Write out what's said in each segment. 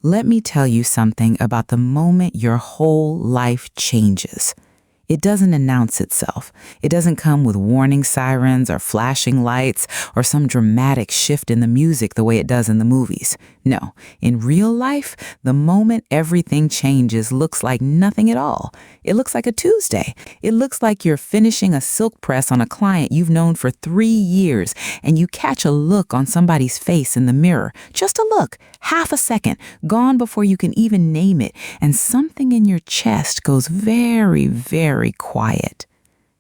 Let me tell you something about the moment your whole life changes. It doesn't announce itself. It doesn't come with warning sirens or flashing lights or some dramatic shift in the music the way it does in the movies. No, in real life, the moment everything changes looks like nothing at all. It looks like a Tuesday. It looks like you're finishing a silk press on a client you've known for 3 years, and you catch a look on somebody's face in the mirror. Just a look, half a second, gone before you can even name it, and something in your chest goes very, very quiet.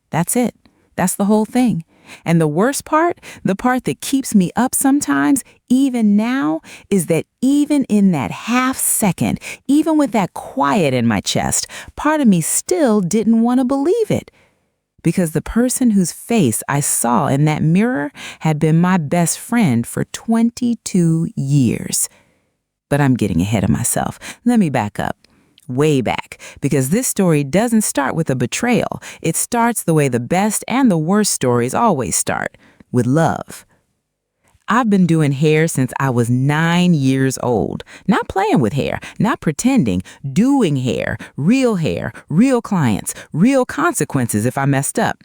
That's it. That's the whole thing. And the worst part, the part that keeps me up sometimes, even now, is that even in that half second, even with that quiet in my chest, part of me still didn't want to believe it. Because the person whose face I saw in that mirror had been my best friend for 22 years. But I'm getting ahead of myself. Let me back up. Way back, because this story doesn't start with a betrayal. It starts the way the best and the worst stories always start, with love. I've been doing hair since I was 9 years old. Not playing with hair, not pretending, doing hair, real clients, real consequences if I messed up.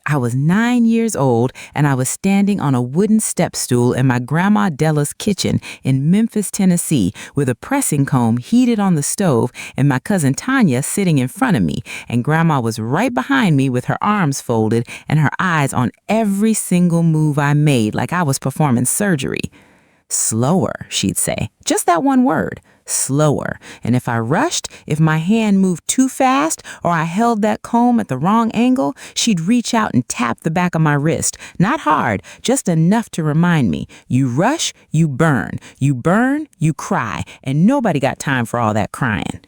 I was 9 years old, and I was standing on a wooden step stool in my grandma Della's kitchen in Memphis, Tennessee, with a pressing comb heated on the stove and my cousin Tanya sitting in front of me, and grandma was right behind me with her arms folded and her eyes on every single move I made like I was performing surgery. Slower, she'd say. Just that one word. Slower. And if I rushed, if my hand moved too fast, or I held that comb at the wrong angle, she'd reach out and tap the back of my wrist. Not hard, just enough to remind me, you rush, you burn, you cry, and nobody got time for all that crying.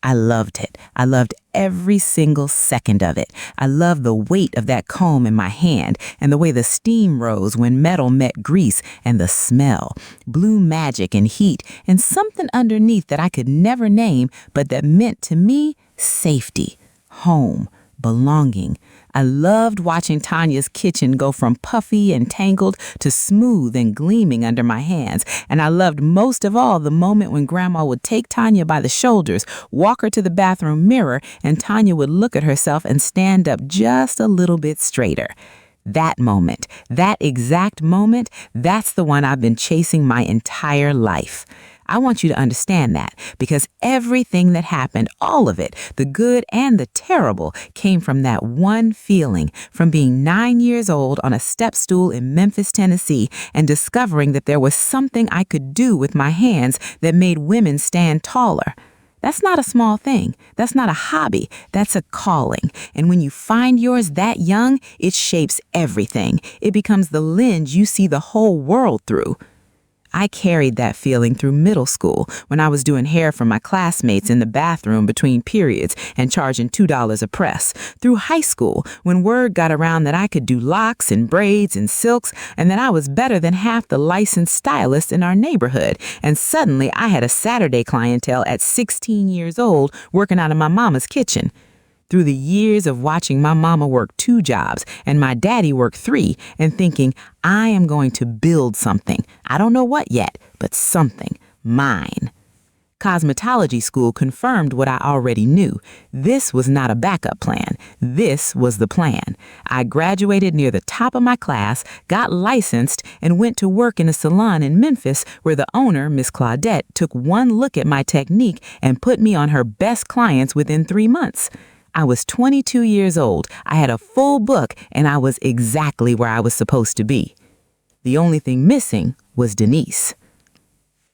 I loved it. I loved every single second of it. I loved the weight of that comb in my hand and the way the steam rose when metal met grease, and the smell, blue magic and heat, and something underneath that I could never name, but that meant to me safety, home, belonging. I loved watching Tanya's kitchen go from puffy and tangled to smooth and gleaming under my hands. And I loved most of all the moment when Grandma would take Tanya by the shoulders, walk her to the bathroom mirror, and Tanya would look at herself and stand up just a little bit straighter. That moment, that exact moment, that's the one I've been chasing my entire life. I want you to understand that, because everything that happened, all of it, the good and the terrible, came from that one feeling, from being 9 years old on a step stool in Memphis, Tennessee, and discovering that there was something I could do with my hands that made women stand taller. That's not a small thing. That's not a hobby. That's a calling. And when you find yours that young, it shapes everything. It becomes the lens you see the whole world through. I carried that feeling through middle school when I was doing hair for my classmates in the bathroom between periods and charging $2 a press. Through high school when word got around that I could do locks and braids and silks, and that I was better than half the licensed stylists in our neighborhood. And suddenly I had a Saturday clientele at 16 years old working out of my mama's kitchen. Through the years of watching my mama work 2 jobs and my daddy work 3, and thinking, I am going to build something. I don't know what yet, but something. Mine. Cosmetology school confirmed what I already knew. This was not a backup plan. This was the plan. I graduated near the top of my class, got licensed, and went to work in a salon in Memphis where the owner, Miss Claudette, took one look at my technique and put me on her best clients within 3 months. I was 22 years old, I had a full book, and I was exactly where I was supposed to be. The only thing missing was Denise.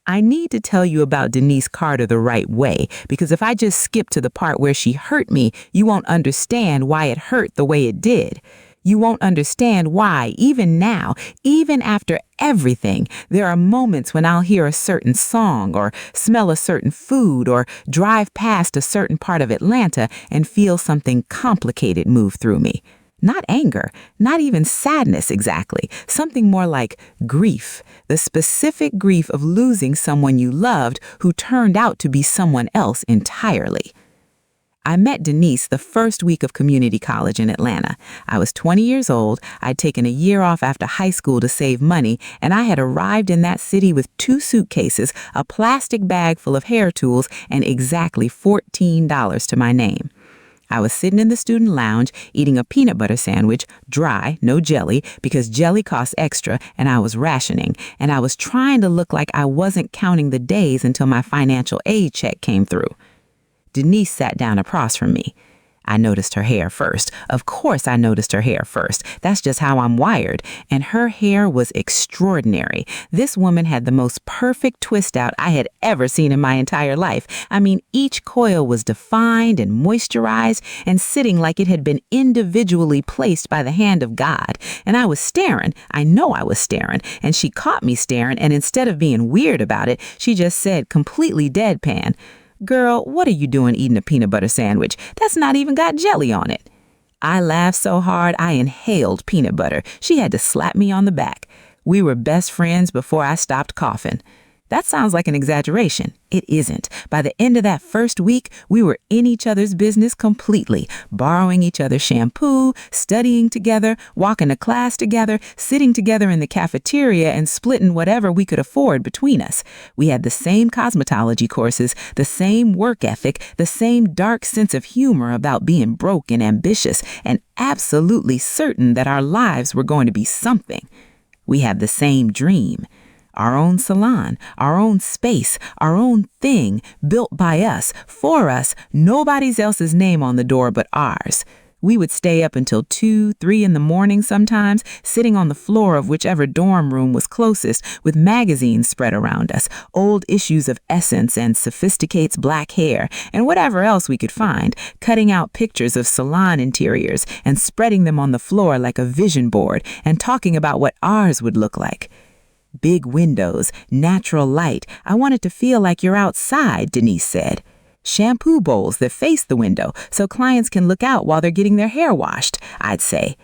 I need to tell you about Denise Carter the right way, because if I just skip to the part where she hurt me, you won't understand why it hurt the way it did. You won't understand why, even now, even after everything, there are moments when I'll hear a certain song or smell a certain food or drive past a certain part of Atlanta and feel something complicated move through me. Not anger, not even sadness exactly, something more like grief, the specific grief of losing someone you loved who turned out to be someone else entirely. I met Denise the first week of community college in Atlanta. I was 20 years old. I'd taken a year off after high school to save money, and I had arrived in that city with 2 suitcases, a plastic bag full of hair tools, and exactly $14 to my name. I was sitting in the student lounge eating a peanut butter sandwich, dry, no jelly, because jelly costs extra and I was rationing, and I was trying to look like I wasn't counting the days until my financial aid check came through. Denise sat down across from me. I noticed her hair first. Of course I noticed her hair first. That's just how I'm wired. And her hair was extraordinary. This woman had the most perfect twist out I had ever seen in my entire life. I mean, each coil was defined and moisturized and sitting like it had been individually placed by the hand of God. And I was staring. I know I was staring. And she caught me staring, and instead of being weird about it, she just said, completely deadpan, "Girl, what are you doing eating a peanut butter sandwich? That's not even got jelly on it." I laughed so hard I inhaled peanut butter. She had to slap me on the back. We were best friends before I stopped coughing. That sounds like an exaggeration. It isn't. By the end of that first week, we were in each other's business completely, borrowing each other's shampoo, studying together, walking to class together, sitting together in the cafeteria, and splitting whatever we could afford between us. We had the same cosmetology courses, the same work ethic, the same dark sense of humor about being broke and ambitious, and absolutely certain that our lives were going to be something. We had the same dream. Our own salon, our own space, our own thing, built by us, for us, nobody else's name on the door but ours. We would stay up until 2, 3 in the morning sometimes, sitting on the floor of whichever dorm room was closest with magazines spread around us, old issues of Essence and Sophisticate's Black Hair, and whatever else we could find, cutting out pictures of salon interiors and spreading them on the floor like a vision board and talking about what ours would look like. Big windows, natural light. I wanted to feel like you're outside, Denise said. Shampoo bowls that face the window so clients can look out while they're getting their hair washed, I'd say.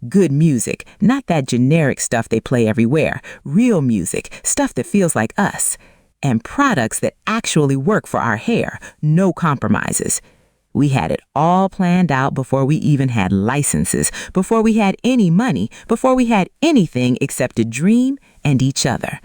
Good music, not that generic stuff they play everywhere. Real music, stuff that feels like us. And products that actually work for our hair. No compromises. We had it all planned out before we even had licenses, before we had any money, before we had anything except a dream and each other.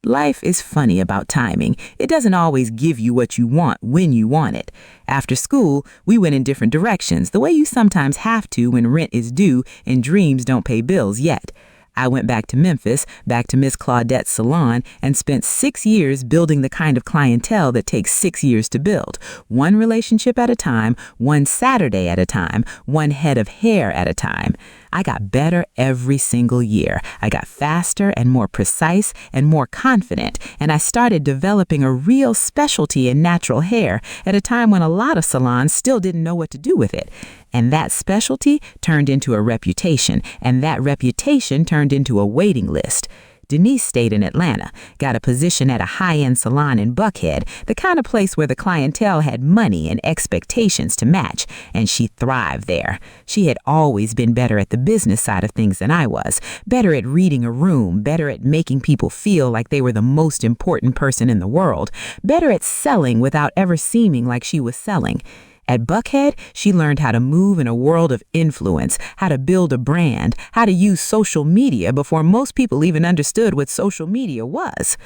Life is funny about timing. It doesn't always give you what you want when you want it. After school, we went in different directions, the way you sometimes have to when rent is due and dreams don't pay bills yet. I went back to Memphis, back to Miss Claudette's salon, and spent 6 years building the kind of clientele that takes 6 years to build. One relationship at a time, one Saturday at a time, one head of hair at a time. I got better every single year. I got faster and more precise and more confident, and I started developing a real specialty in natural hair at a time when a lot of salons still didn't know what to do with it. And that specialty turned into a reputation, and that reputation turned into a waiting list. Denise stayed in Atlanta, got a position at a high-end salon in Buckhead, the kind of place where the clientele had money and expectations to match, and she thrived there. She had always been better at the business side of things than I was, better at reading a room, better at making people feel like they were the most important person in the world, better at selling without ever seeming like she was selling. At Buckhead, she learned how to move in a world of influence, how to build a brand, how to use social media before most people even understood what social media was.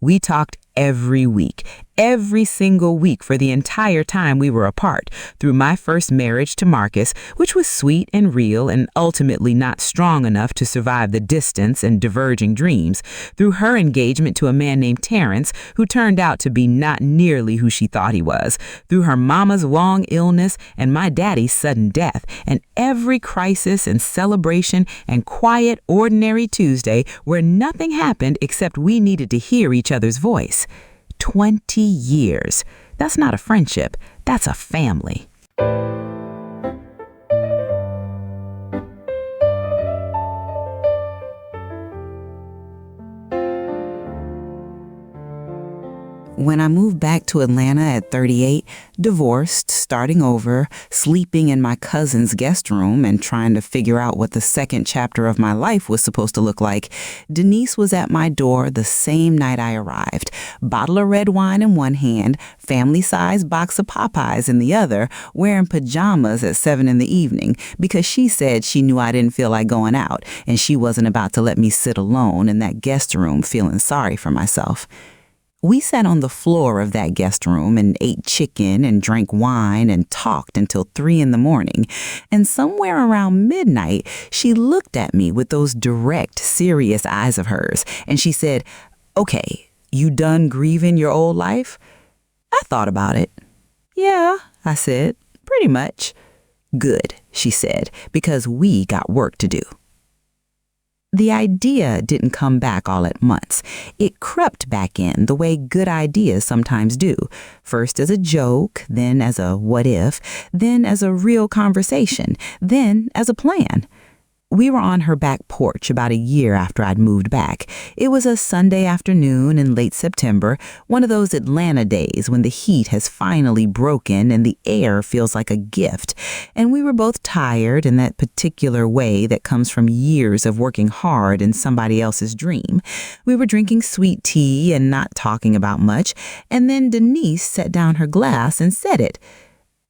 We talked every week, every single week for the entire time we were apart, through my first marriage to Marcus, which was sweet and real and ultimately not strong enough to survive the distance and diverging dreams, through her engagement to a man named Terrence, who turned out to be not nearly who she thought he was, through her mama's long illness and my daddy's sudden death, and every crisis and celebration and quiet, ordinary Tuesday where nothing happened except we needed to hear each other's voice. 20 years. That's not a friendship. That's a family. When I moved back to Atlanta at 38, divorced, starting over, sleeping in my cousin's guest room and trying to figure out what the second chapter of my life was supposed to look like, Denise was at my door the same night I arrived. Bottle of red wine in one hand, family-sized box of Popeyes in the other, wearing pajamas at 7 in the evening because she said she knew I didn't feel like going out and she wasn't about to let me sit alone in that guest room feeling sorry for myself. We sat on the floor of that guest room and ate chicken and drank wine and talked until 3 in the morning. And somewhere around midnight, she looked at me with those direct, serious eyes of hers. And she said, "Okay, you done grieving your old life?" I thought about it. "Yeah," I said, "pretty much." "Good," she said, "because we got work to do." The idea didn't come back all at once. It crept back in the way good ideas sometimes do. First as a joke, then as a what if, then as a real conversation, then as a plan. We were on her back porch about a year after I'd moved back. It was a Sunday afternoon in late September, one of those Atlanta days when the heat has finally broken and the air feels like a gift. And we were both tired in that particular way that comes from years of working hard in somebody else's dream. We were drinking sweet tea and not talking about much, and then Denise set down her glass and said it.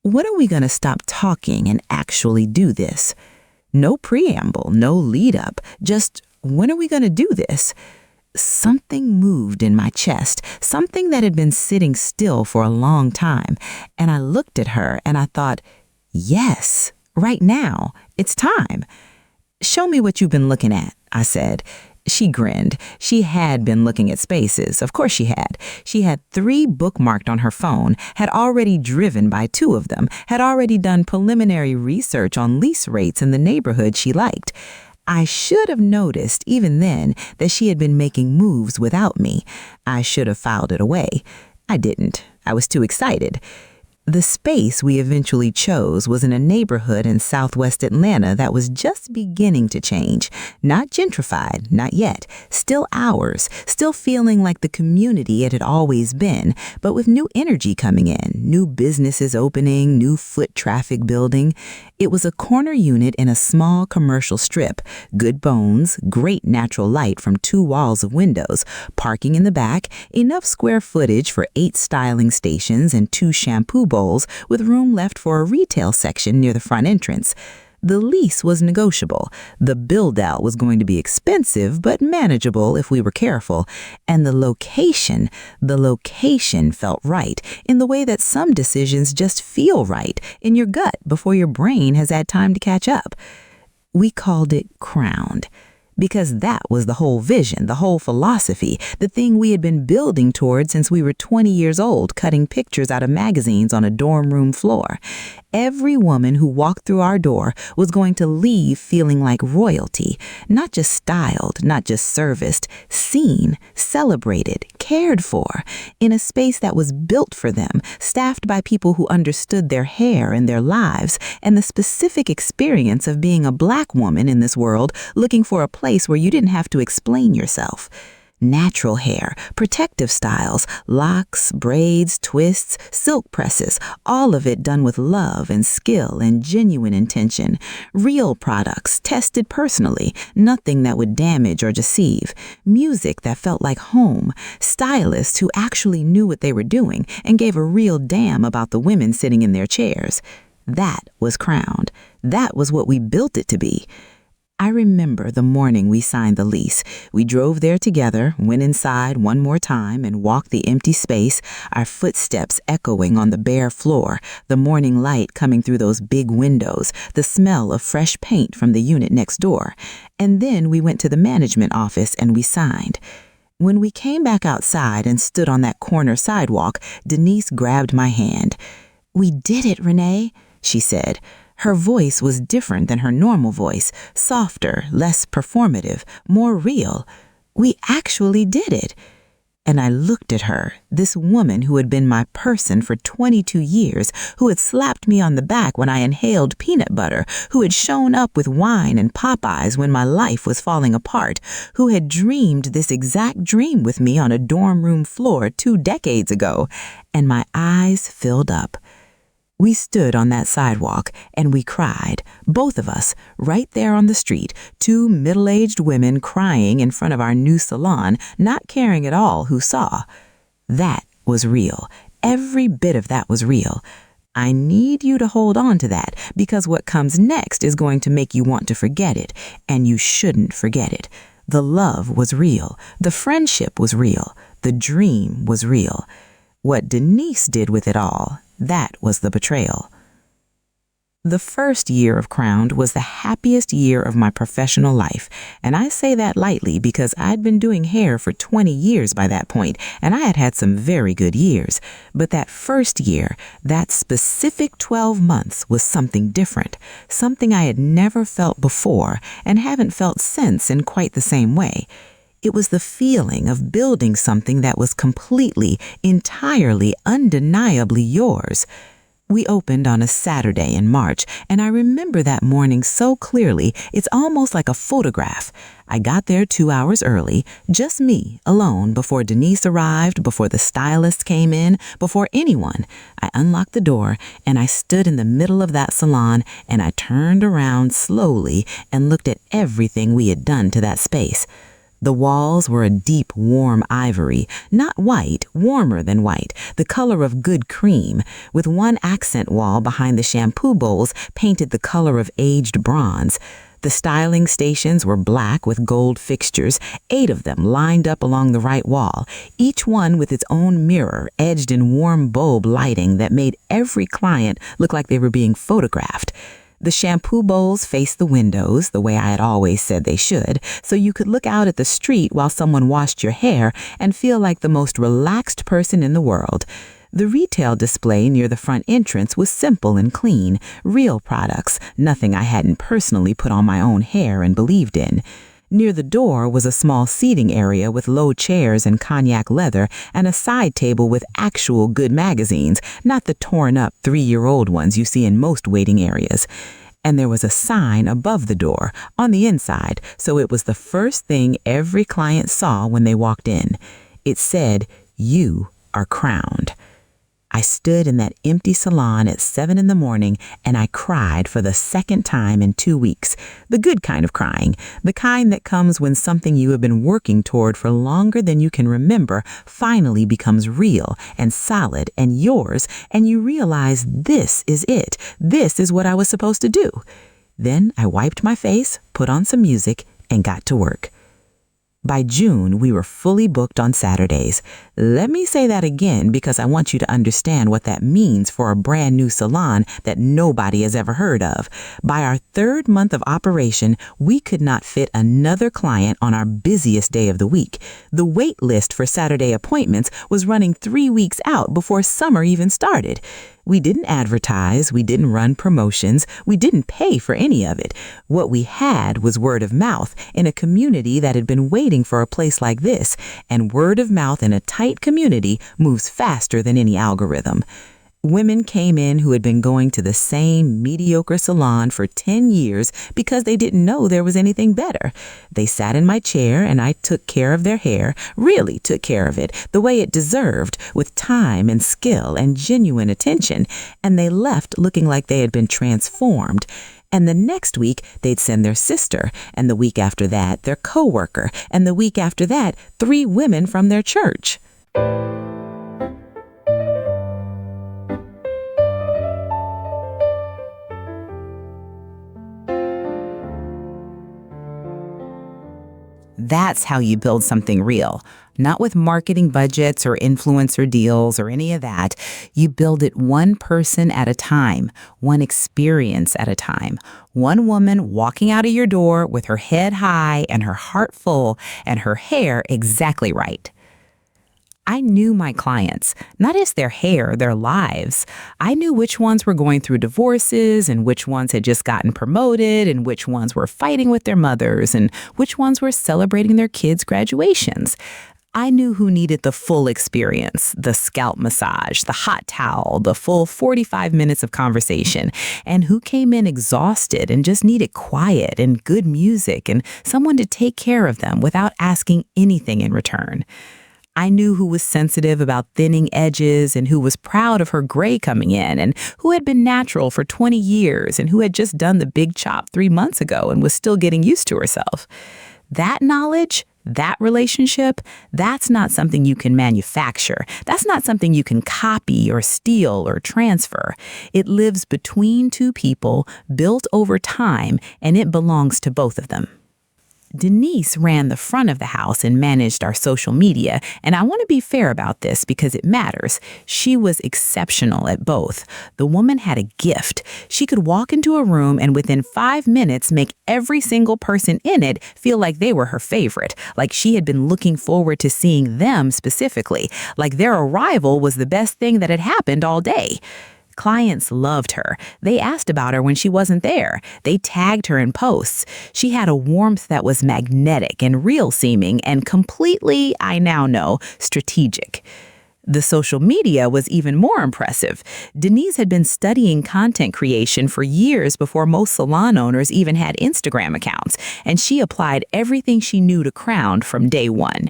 "When are we going to stop talking and actually do this?" No preamble, no lead up, just when are we going to do this? Something moved in my chest, something that had been sitting still for a long time. And I looked at her and I thought, yes, right now, it's time. "Show me what you've been looking at," I said. She grinned. She had been looking at spaces. Of course she had. She had 3 bookmarked on her phone, had already driven by 2 of them, had already done preliminary research on lease rates in the neighborhood she liked. I should have noticed even then that she had been making moves without me. I should have filed it away. I didn't. I was too excited. The space we eventually chose was in a neighborhood in southwest Atlanta that was just beginning to change. Not gentrified, not yet. Still ours, still feeling like the community it had always been, but with new energy coming in, new businesses opening, new foot traffic building. It was a corner unit in a small commercial strip. Good bones, great natural light from 2 walls of windows, parking in the back, enough square footage for 8 styling stations and 2 shampoo bowls with room left for a retail section near the front entrance. The lease was negotiable. The build-out was going to be expensive, but manageable if we were careful. And the location felt right in the way that some decisions just feel right in your gut before your brain has had time to catch up. We called it Crowned. Because that was the whole vision, the whole philosophy, the thing we had been building toward since we were 20 years old, cutting pictures out of magazines on a dorm room floor. Every woman who walked through our door was going to leave feeling like royalty, not just styled, not just serviced, seen, celebrated, cared for, in a space that was built for them, staffed by people who understood their hair and their lives, and the specific experience of being a Black woman in this world looking for a place where you didn't have to explain yourself. Natural hair, protective styles, locks, braids, twists, silk presses, all of it done with love and skill and genuine intention. Real products, tested personally, nothing that would damage or deceive. Music that felt like home. Stylists who actually knew what they were doing and gave a real damn about the women sitting in their chairs. That was Crowned. That was what we built it to be. I remember the morning we signed the lease. We drove there together, went inside one more time, and walked the empty space, our footsteps echoing on the bare floor, the morning light coming through those big windows, the smell of fresh paint from the unit next door. And then we went to the management office and we signed. When we came back outside and stood on that corner sidewalk, Denise grabbed my hand. "We did it, Renee," she said. Her voice was different than her normal voice, softer, less performative, more real. "We actually did it." And I looked at her, this woman who had been my person for 22 years, who had slapped me on the back when I inhaled peanut butter, who had shown up with wine and Popeyes when my life was falling apart, who had dreamed this exact dream with me on a dorm room floor 2 decades ago, and my eyes filled up. We stood on that sidewalk and we cried, both of us, right there on the street, 2 middle-aged women crying in front of our new salon, not caring at all who saw. That was real. Every bit of that was real. I need you to hold on to that because what comes next is going to make you want to forget it, and you shouldn't forget it. The love was real. The friendship was real. The dream was real. What Denise did with it all, that was the betrayal. The first year of Crowned was the happiest year of my professional life, and I say that lightly because I'd been doing hair for 20 years by that point, and I had had some very good years. But that first year, that specific 12 months was something different, something I had never felt before and haven't felt since in quite the same way. It was the feeling of building something that was completely, entirely, undeniably yours. We opened on a Saturday in March, and I remember that morning so clearly, it's almost like a photograph. I got there 2 hours early, just me, alone, before Denise arrived, before the stylist came in, before anyone. I unlocked the door, and I stood in the middle of that salon, and I turned around slowly and looked at everything we had done to that space. The walls were a deep, warm ivory, not white, warmer than white, the color of good cream, with one accent wall behind the shampoo bowls painted the color of aged bronze. The styling stations were black with gold fixtures, 8 of them lined up along the right wall, each one with its own mirror edged in warm bulb lighting that made every client look like they were being photographed. The shampoo bowls faced the windows, the way I had always said they should, so you could look out at the street while someone washed your hair and feel like the most relaxed person in the world. The retail display near the front entrance was simple and clean, real products, nothing I hadn't personally put on my own hair and believed in. Near the door was a small seating area with low chairs and cognac leather and a side table with actual good magazines, not the torn-up 3-year-old ones you see in most waiting areas. And there was a sign above the door, on the inside, so it was the first thing every client saw when they walked in. It said, "You are crowned." I stood in that empty salon at 7 in the morning and I cried for the second time in 2 weeks. The good kind of crying, the kind that comes when something you have been working toward for longer than you can remember finally becomes real and solid and yours, and you realize this is it. This is what I was supposed to do. Then I wiped my face, put on some music, and got to work. By June, we were fully booked on Saturdays. Let me say that again because I want you to understand what that means for a brand new salon that nobody has ever heard of. By our 3rd month of operation, we could not fit another client on our busiest day of the week. The wait list for Saturday appointments was running 3 weeks out before summer even started. We didn't advertise, we didn't run promotions, we didn't pay for any of it. What we had was word of mouth in a community that had been waiting for a place like this, and word of mouth in a tight community moves faster than any algorithm. Women came in who had been going to the same mediocre salon for 10 years because they didn't know there was anything better. They sat in my chair and I took care of their hair, really took care of it, the way it deserved, with time and skill and genuine attention, and they left looking like they had been transformed. And the next week, they'd send their sister, and the week after that, their coworker, and the week after that, 3 women from their church. That's how you build something real. Not with marketing budgets or influencer deals or any of that. You build it one person at a time, one experience at a time. One woman walking out of your door with her head high and her heart full and her hair exactly right. I knew my clients, not as their hair, their lives. I knew which ones were going through divorces and which ones had just gotten promoted and which ones were fighting with their mothers and which ones were celebrating their kids' graduations. I knew who needed the full experience, the scalp massage, the hot towel, the full 45 minutes of conversation, and who came in exhausted and just needed quiet and good music and someone to take care of them without asking anything in return. I knew who was sensitive about thinning edges and who was proud of her gray coming in and who had been natural for 20 years and who had just done the big chop 3 months ago and was still getting used to herself. That knowledge, that relationship, that's not something you can manufacture. That's not something you can copy or steal or transfer. It lives between two people, built over time, and it belongs to both of them. Denise ran the front of the house and managed our social media, and I want to be fair about this because it matters. She was exceptional at both. The woman had a gift. She could walk into a room and within 5 minutes make every single person in it feel like they were her favorite, like she had been looking forward to seeing them specifically, like their arrival was the best thing that had happened all day. Clients loved her. They asked about her when she wasn't there. They tagged her in posts. She had a warmth that was magnetic and real seeming and completely, I now know, strategic. The social media was even more impressive. Denise had been studying content creation for years before most salon owners even had Instagram accounts, and she applied everything she knew to Crown from day one.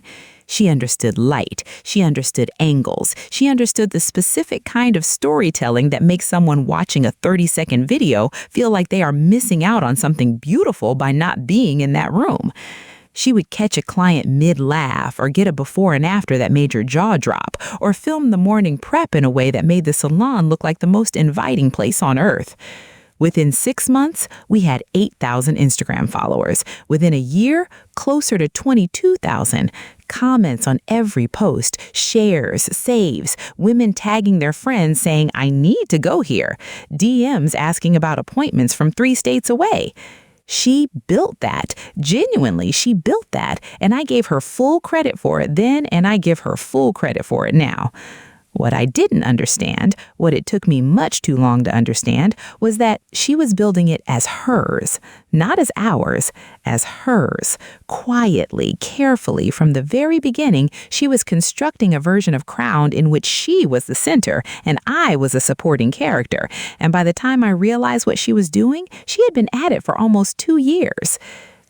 She understood light. She understood angles. She understood the specific kind of storytelling that makes someone watching a 30-second video feel like they are missing out on something beautiful by not being in that room. She would catch a client mid-laugh or get a before and after that made your jaw drop, or film the morning prep in a way that made the salon look like the most inviting place on earth. Within 6 months, we had 8,000 Instagram followers. Within a year, closer to 22,000. Comments on every post, shares, saves, women tagging their friends saying, "I need to go here," DMs asking about appointments from 3 states away. She built that. Genuinely, she built that, and I gave her full credit for it then, and I give her full credit for it now. What I didn't understand, what it took me much too long to understand, was that she was building it as hers, not as ours, as hers. Quietly, carefully, from the very beginning, she was constructing a version of Crown in which she was the center and I was a supporting character. And by the time I realized what she was doing, she had been at it for almost 2 years.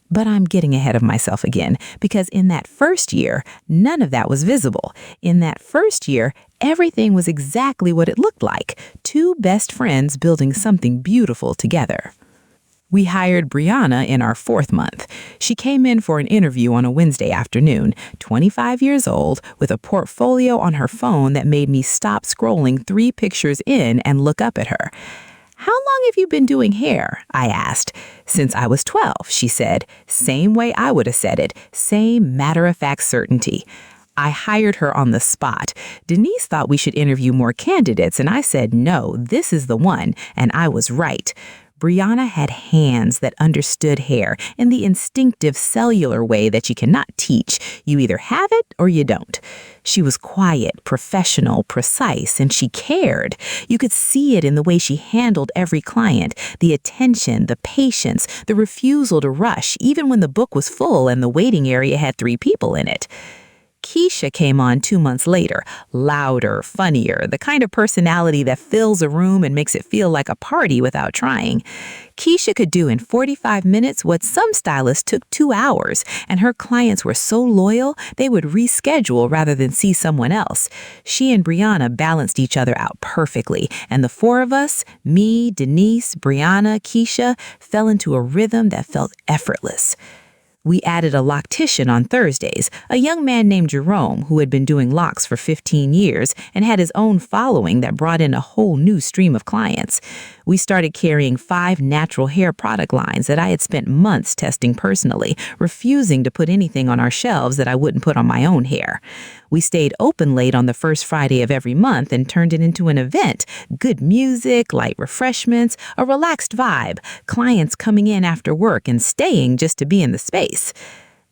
But I'm getting ahead of myself again, because in that first year, none of that was visible. In that first year, everything was exactly what it looked like, 2 best friends building something beautiful together. We hired Brianna in our 4th month. She came in for an interview on a Wednesday afternoon, 25 years old, with a portfolio on her phone that made me stop scrolling 3 pictures in and look up at her. "How long have you been doing hair?" I asked. "Since I was 12, she said. Same way I would have said it, same matter-of-fact certainty. I hired her on the spot. Denise thought we should interview more candidates, and I said, no, this is the one, and I was right. Brianna had hands that understood hair in the instinctive cellular way that you cannot teach. You either have it or you don't. She was quiet, professional, precise, and she cared. You could see it in the way she handled every client, the attention, the patience, the refusal to rush, even when the book was full and the waiting area had 3 people in it. Keisha came on 2 months later, louder, funnier, the kind of personality that fills a room and makes it feel like a party without trying. Keisha could do in 45 minutes what some stylists took 2 hours, and her clients were so loyal they would reschedule rather than see someone else. She and Brianna balanced each other out perfectly, and the 4 of us, me, Denise, Brianna, Keisha, fell into a rhythm that felt effortless. We added a loctician on Thursdays, a young man named Jerome who had been doing locks for 15 years and had his own following that brought in a whole new stream of clients. We started carrying 5 natural hair product lines that I had spent months testing personally, refusing to put anything on our shelves that I wouldn't put on my own hair. We stayed open late on the first Friday of every month and turned it into an event. Good music, light refreshments, a relaxed vibe, clients coming in after work and staying just to be in the space.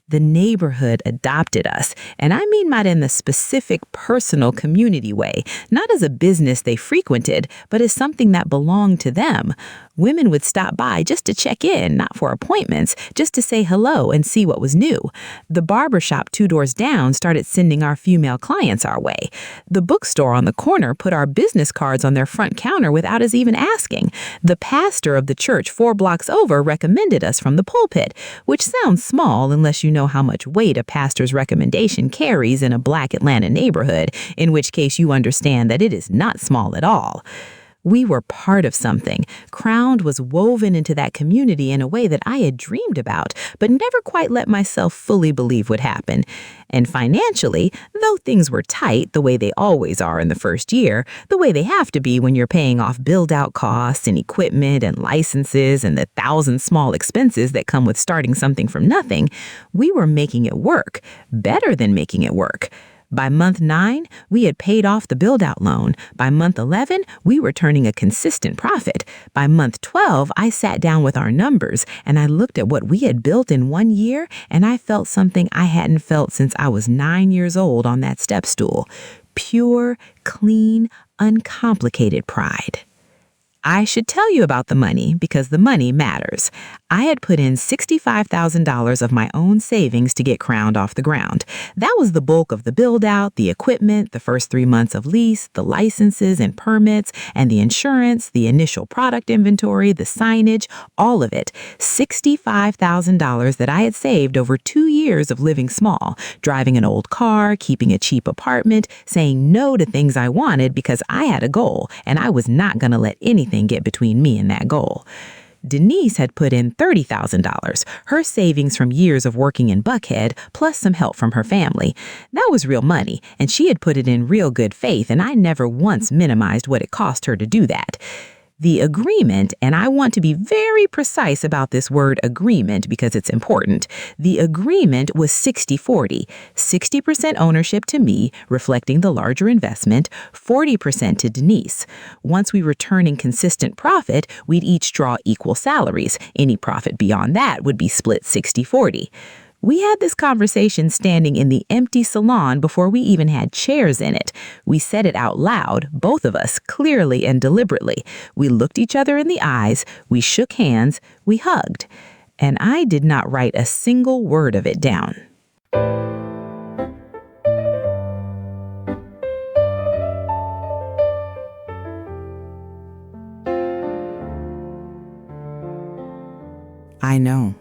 The neighborhood adopted us, and I mean that in the specific personal community way, not as a business they frequented, but as something that belonged to them. Women would stop by just to check in, not for appointments, just to say hello and see what was new. The barbershop 2 doors down started sending our female clients our way. The bookstore on the corner put our business cards on their front counter without us even asking. The pastor of the church 4 blocks over recommended us from the pulpit, which sounds small unless you know how much weight a pastor's recommendation carries in a Black Atlanta neighborhood, in which case you understand that it is not small at all. We were part of something. Crowned was woven into that community in a way that I had dreamed about, but never quite let myself fully believe would happen. And financially, though things were tight the way they always are in the first year, the way they have to be when you're paying off build-out costs and equipment and licenses and the 1,000 small expenses that come with starting something from nothing, we were making it work, better than making it work. By month 9, we had paid off the build-out loan. By month 11, we were turning a consistent profit. By month 12, I sat down with our numbers and I looked at what we had built in 1 year, and I felt something I hadn't felt since I was 9 years old on that step stool. Pure, clean, uncomplicated pride. I should tell you about the money because the money matters. I had put in $65,000 of my own savings to get Crowned off the ground. That was the bulk of the build-out, the equipment, the first 3 months of lease, the licenses and permits, and the insurance, the initial product inventory, the signage, all of it. $65,000 that I had saved over 2 years of living small, driving an old car, keeping a cheap apartment, saying no to things I wanted because I had a goal, and I was not going to let anything get between me and that goal. Denise had put in $30,000, her savings from years of working in Buckhead, plus some help from her family. That was real money, and she had put it in real good faith, and I never once minimized what it cost her to do that. The agreement, and I want to be very precise about this word agreement because it's important. The agreement was 60-40, 60% ownership to me, reflecting the larger investment, 40% to Denise. Once we were turning consistent profit, we'd each draw equal salaries. Any profit beyond that would be split 60-40. We had this conversation standing in the empty salon before we even had chairs in it. We said it out loud, both of us, clearly and deliberately. We looked each other in the eyes, we shook hands, we hugged. And I did not write a single word of it down. I know.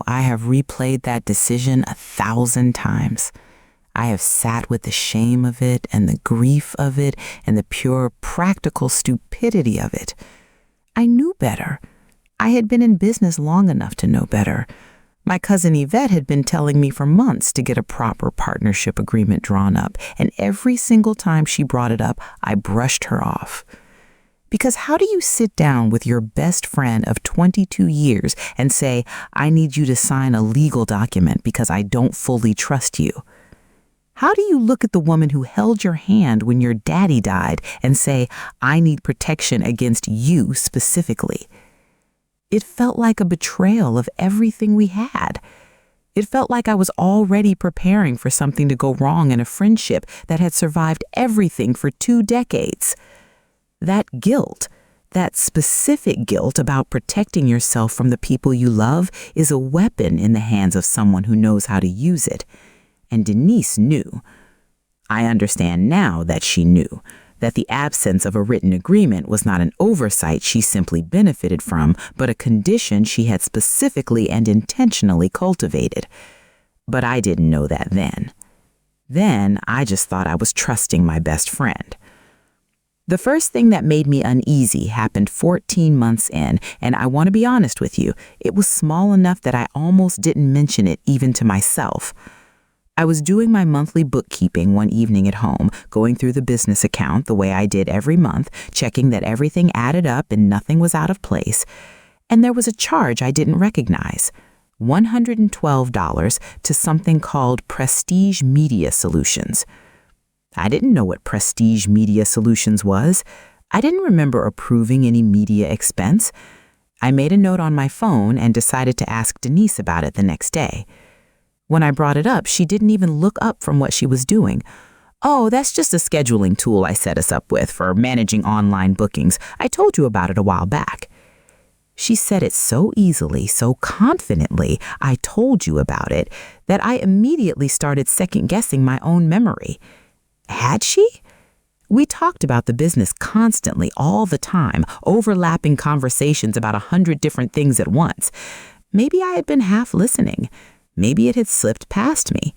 I have replayed that decision 1,000 times. I have sat with the shame of it and the grief of it and the pure practical stupidity of it. I knew better. I had been in business long enough to know better. My cousin Yvette had been telling me for months to get a proper partnership agreement drawn up, and every single time she brought it up, I brushed her off. Because how do you sit down with your best friend of 22 years and say, I need you to sign a legal document because I don't fully trust you? How do you look at the woman who held your hand when your daddy died and say, I need protection against you specifically? It felt like a betrayal of everything we had. It felt like I was already preparing for something to go wrong in a friendship that had survived everything for 2 decades. That guilt, that specific guilt about protecting yourself from the people you love, is a weapon in the hands of someone who knows how to use it. And Denise knew. I understand now that she knew, that the absence of a written agreement was not an oversight she simply benefited from, but a condition she had specifically and intentionally cultivated. But I didn't know that then. Then I just thought I was trusting my best friend. The first thing that made me uneasy happened 14 months in, and I want to be honest with you, it was small enough that I almost didn't mention it even to myself. I was doing my monthly bookkeeping one evening at home, going through the business account the way I did every month, checking that everything added up and nothing was out of place. And there was a charge I didn't recognize, $112 to something called Prestige Media Solutions. I didn't know what Prestige Media Solutions was. I didn't remember approving any media expense. I made a note on my phone and decided to ask Denise about it the next day. When I brought it up, she didn't even look up from what she was doing. "Oh, that's just a scheduling tool I set us up with for managing online bookings. I told you about it a while back." She said it so easily, so confidently, "I told you about it," that I immediately started second-guessing my own memory. Had she? We talked about the business constantly, all the time, overlapping conversations about 100 different things at once. Maybe I had been half listening. Maybe it had slipped past me.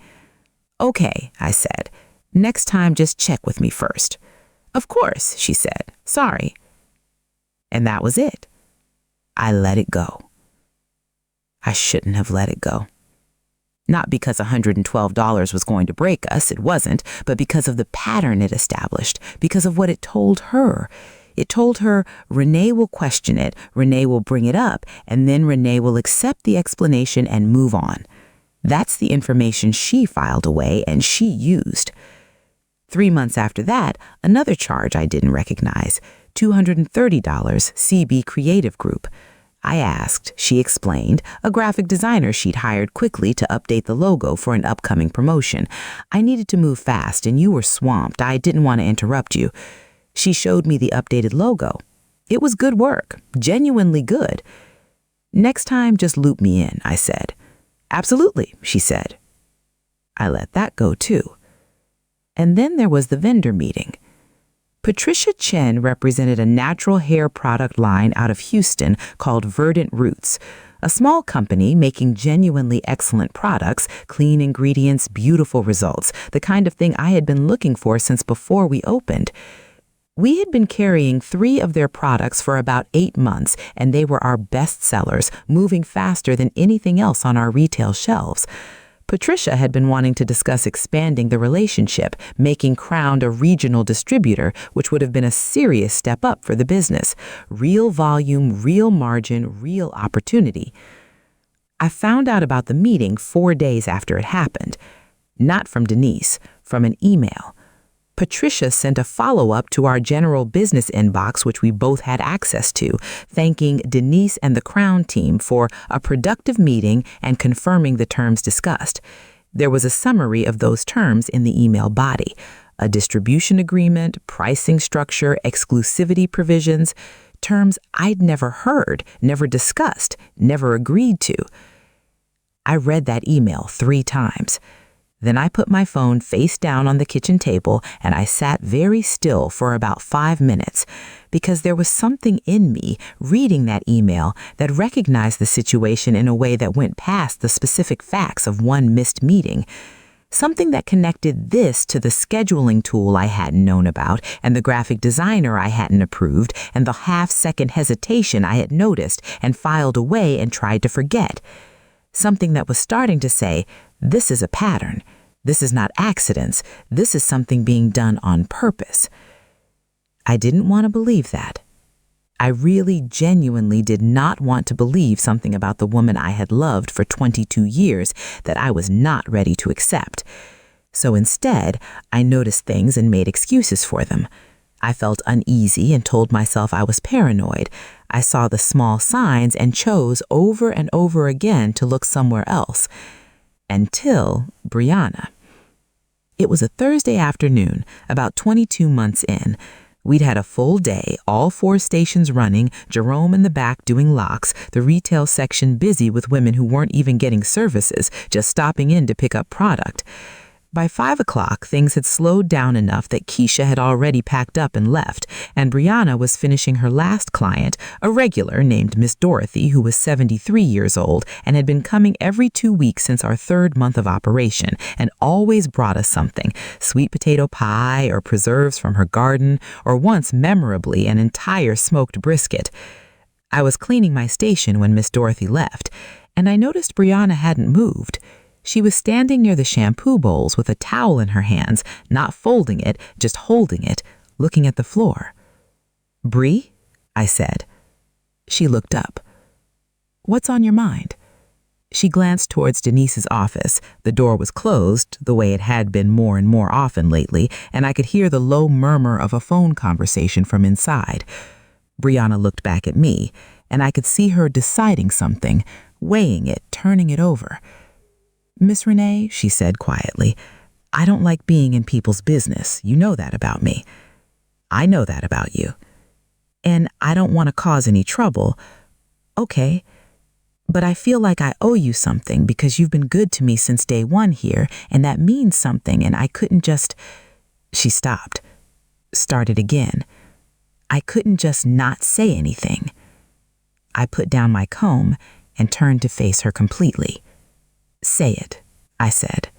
"Okay," I said. "Next time, just check with me first." "Of course," she said. "Sorry." And that was it. I let it go. I shouldn't have let it go. Not because $112 was going to break us, it wasn't, but because of the pattern it established, because of what it told her. It told her Renee will question it, Renee will bring it up, and then Renee will accept the explanation and move on. That's the information she filed away and she used. 3 months after that, another charge I didn't recognize, $230, CB Creative Group. I asked, she explained, a graphic designer she'd hired quickly to update the logo for an upcoming promotion. I needed to move fast and you were swamped. I didn't want to interrupt you. She showed me the updated logo. It was good work, genuinely good. "Next time, just loop me in," I said. "Absolutely," she said. I let that go too. And then there was the vendor meeting. Patricia Chen represented a natural hair product line out of Houston called Verdant Roots, a small company making genuinely excellent products, clean ingredients, beautiful results, the kind of thing I had been looking for since before we opened. We had been carrying 3 of their products for about 8 months, and they were our best sellers, moving faster than anything else on our retail shelves. Patricia had been wanting to discuss expanding the relationship, making Crown a regional distributor, which would have been a serious step up for the business. Real volume, real margin, real opportunity. I found out about the meeting 4 days after it happened. Not from Denise, from an email. Patricia sent a follow-up to our general business inbox, which we both had access to, thanking Denise and the Crown team for a productive meeting and confirming the terms discussed. There was a summary of those terms in the email body: a distribution agreement, pricing structure, exclusivity provisions, terms I'd never heard, never discussed, never agreed to. I read that email 3 times. Then I put my phone face down on the kitchen table and I sat very still for about 5 minutes because there was something in me reading that email that recognized the situation in a way that went past the specific facts of one missed meeting. Something that connected this to the scheduling tool I hadn't known about and the graphic designer I hadn't approved and the half-second hesitation I had noticed and filed away and tried to forget. Something that was starting to say, this is a pattern. This is not accidents. This is something being done on purpose. I didn't want to believe that. I really genuinely did not want to believe something about the woman I had loved for 22 years that I was not ready to accept. So instead, I noticed things and made excuses for them. I felt uneasy and told myself I was paranoid. I saw the small signs and chose over and over again to look somewhere else. Until Brianna. It was a Thursday afternoon, about 22 months in. We'd had a full day, all 4 stations running, Jerome in the back doing locks, the retail section busy with women who weren't even getting services, just stopping in to pick up product. By 5 o'clock, things had slowed down enough that Keisha had already packed up and left, and Brianna was finishing her last client, a regular named Miss Dorothy, who was 73 years old and had been coming every 2 weeks since our 3rd month of operation and always brought us something, sweet potato pie or preserves from her garden, or once memorably an entire smoked brisket. I was cleaning my station when Miss Dorothy left, and I noticed Brianna hadn't moved. She was standing near the shampoo bowls with a towel in her hands, not folding it, just holding it, looking at the floor. "Bree?" I said. She looked up. "What's on your mind?" She glanced towards Denise's office. The door was closed, the way it had been more and more often lately, and I could hear the low murmur of a phone conversation from inside. Brianna looked back at me, and I could see her deciding something, weighing it, turning it over. "Miss Renee," she said quietly, "I don't like being in people's business. You know that about me. I know that about you. And I don't want to cause any trouble. Okay, but I feel like I owe you something because you've been good to me since day one here, and that means something, and I couldn't just—" She stopped, started again. I couldn't just not say anything. I put down my comb and turned to face her completely. "Say it," I said.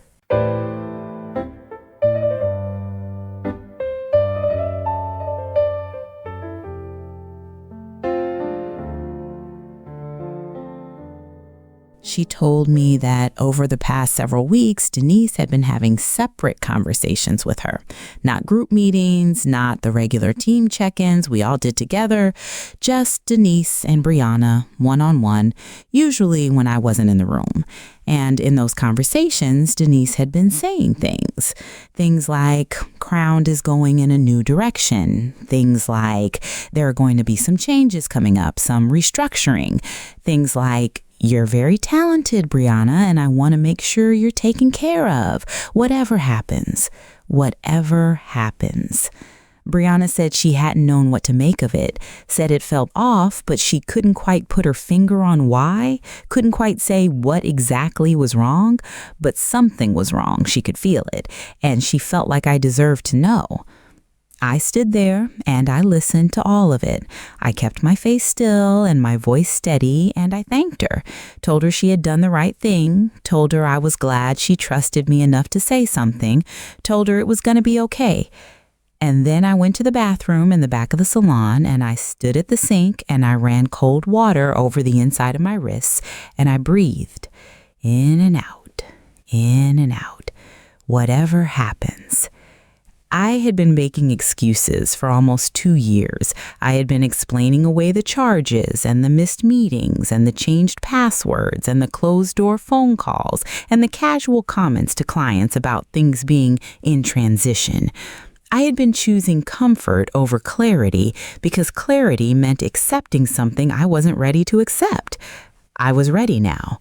She told me that over the past several weeks, Denise had been having separate conversations with her. Not group meetings, not the regular team check-ins we all did together, just Denise and Brianna, one-on-one, usually when I wasn't in the room. And in those conversations, Denise had been saying things. Things like, Crowned is going in a new direction. Things like, there are going to be some changes coming up, some restructuring. Things like, you're very talented, Brianna, and I want to make sure you're taken care of. Whatever happens. Whatever happens. Brianna said she hadn't known what to make of it, said it felt off, but she couldn't quite put her finger on why, couldn't quite say what exactly was wrong, but something was wrong. She could feel it, and she felt like I deserved to know. I stood there and I listened to all of it. I kept my face still and my voice steady, and I thanked her, told her she had done the right thing, told her I was glad she trusted me enough to say something, told her it was going to be okay. And then I went to the bathroom in the back of the salon, and I stood at the sink and I ran cold water over the inside of my wrists, and I breathed in and out, in and out. Whatever happens. I had been making excuses for almost 2 years. I had been explaining away the charges and the missed meetings and the changed passwords and the closed-door phone calls and the casual comments to clients about things being in transition. I had been choosing comfort over clarity because clarity meant accepting something I wasn't ready to accept. I was ready now.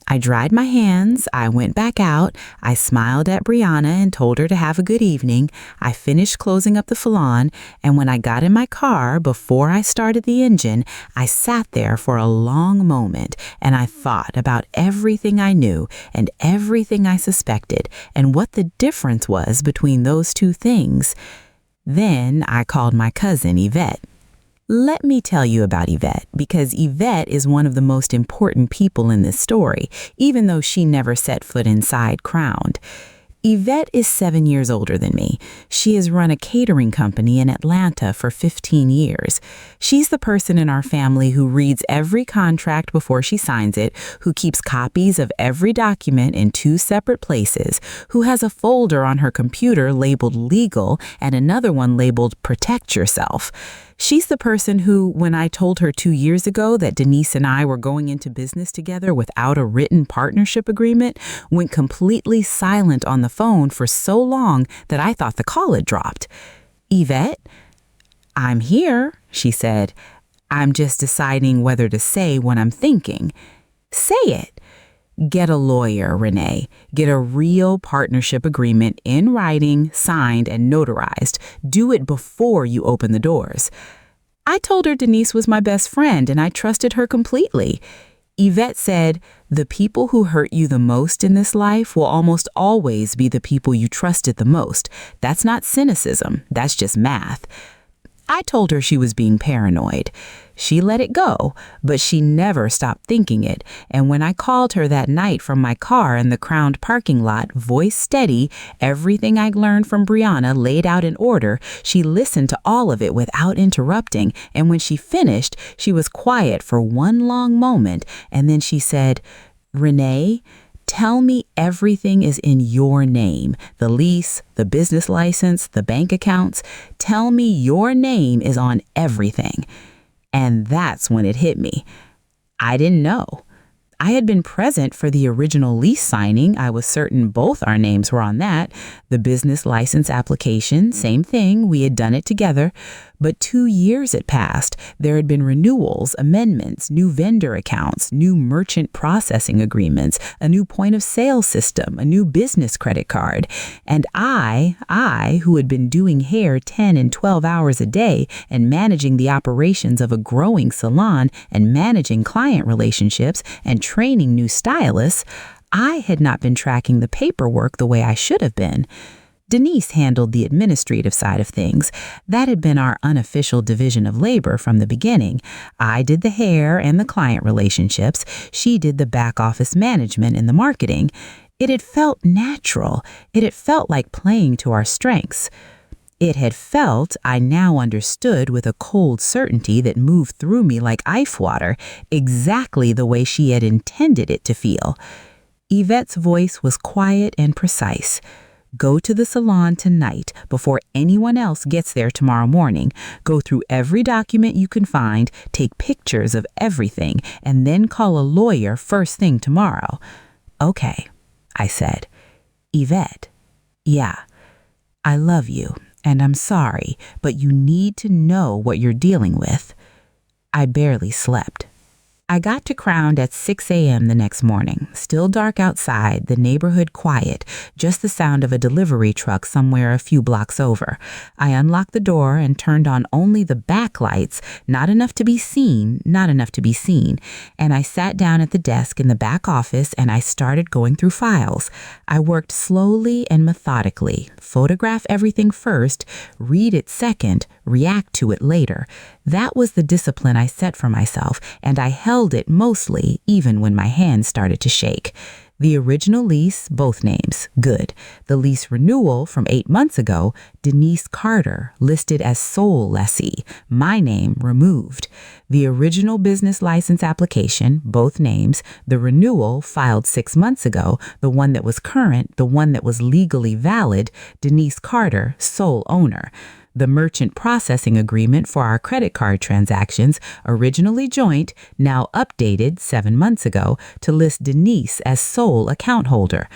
I dried my hands, I went back out, I smiled at Brianna and told her to have a good evening. I finished closing up the salon, and when I got in my car, before I started the engine, I sat there for a long moment, and I thought about everything I knew and everything I suspected, and what the difference was between those two things. Then I called my cousin, Yvette. Let me tell you about Yvette, because Yvette is one of the most important people in this story, even though she never set foot inside Crowned. Yvette is 7 years older than me. She has run a catering company in Atlanta for 15 years. She's the person in our family who reads every contract before she signs it, who keeps copies of every document in 2 separate places, who has a folder on her computer labeled legal and another one labeled protect yourself. She's the person who, when I told her 2 years ago that Denise and I were going into business together without a written partnership agreement, went completely silent on the phone for so long that I thought the call had dropped. Yvette, I'm here, she said. I'm just deciding whether to say what I'm thinking. Say it. Get a lawyer, Renee. Get a real partnership agreement in writing, signed, and notarized. Do it before you open the doors. I told her Denise was my best friend and I trusted her completely. Yvette said, the people who hurt you the most in this life will almost always be the people you trusted the most. That's not cynicism. That's just math. I told her she was being paranoid. She let it go, but she never stopped thinking it. And when I called her that night from my car in the Crowned parking lot, voice steady, everything I learned from Brianna laid out in order, she listened to all of it without interrupting. And when she finished, she was quiet for one long moment. And then she said, Renee, tell me everything is in your name. The lease, the business license, the bank accounts. Tell me your name is on everything. And that's when it hit me. I didn't know. I had been present for the original lease signing. I was certain both our names were on that. The business license application, same thing. We had done it together. But 2 years had passed. There had been renewals, amendments, new vendor accounts, new merchant processing agreements, a new point of sale system, a new business credit card. And I, who had been doing hair 10 and 12 hours a day and managing the operations of a growing salon and managing client relationships and training new stylists, I had not been tracking the paperwork the way I should have been. Denise handled the administrative side of things. That had been our unofficial division of labor from the beginning. I did the hair and the client relationships. She did the back office management and the marketing. It had felt natural. It had felt like playing to our strengths. It had felt, I now understood with a cold certainty that moved through me like ice water, exactly the way she had intended it to feel. Yvette's voice was quiet and precise. Go to the salon tonight before anyone else gets there tomorrow morning. Go through every document you can find, take pictures of everything, and then call a lawyer first thing tomorrow. Okay, I said. Yvette, yeah, I love you, and I'm sorry, but you need to know what you're dealing with. I barely slept. I got to Crown at 6 a.m. the next morning. Still dark outside, the neighborhood quiet, just the sound of a delivery truck somewhere a few blocks over. I unlocked the door and turned on only the back lights, not enough to be seen, and I sat down at the desk in the back office and I started going through files. I worked slowly and methodically, photograph everything first, read it second, react to it later. That was the discipline I set for myself, and I held it mostly, even when my hands started to shake. The original lease, both names, good. The lease renewal from 8 months ago, Denise Carter, listed as sole lessee, my name removed. The original business license application, both names. The renewal, filed 6 months ago, the one that was current, the one that was legally valid, Denise Carter, sole owner. The merchant processing agreement for our credit card transactions, originally joint, now updated 7 months ago to list Denise as sole account holder.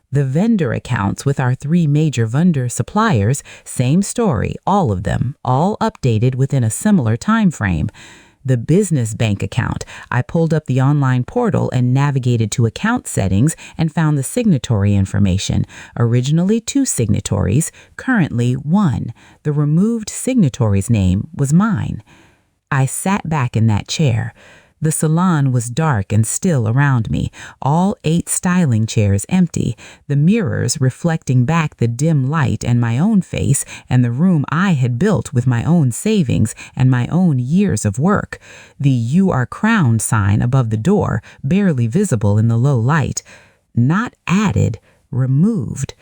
The vendor accounts with our 3 major vendor suppliers, same story, all of them, all updated within a similar time frame. The business bank account. I pulled up the online portal and navigated to account settings and found the signatory information. Originally 2 signatories, currently 1. The removed signatory's name was mine. I sat back in that chair. The salon was dark and still around me, all 8 styling chairs empty, the mirrors reflecting back the dim light and my own face and the room I had built with my own savings and my own years of work. The "You Are Crowned" sign above the door, barely visible in the low light. Not added, removed.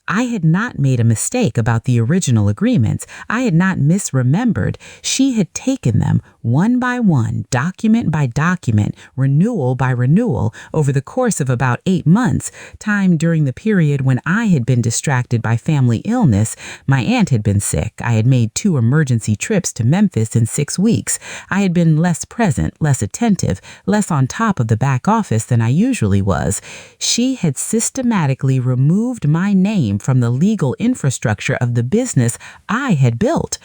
I had not made a mistake about the original agreements. I had not misremembered. She had taken them one by one, document by document, renewal by renewal, over the course of about 8 months, time during the period when I had been distracted by family illness. My aunt had been sick. I had made 2 emergency trips to Memphis in 6 weeks. I had been less present, less attentive, less on top of the back office than I usually was. She had systematically removed my name from the legal infrastructure of the business I had built.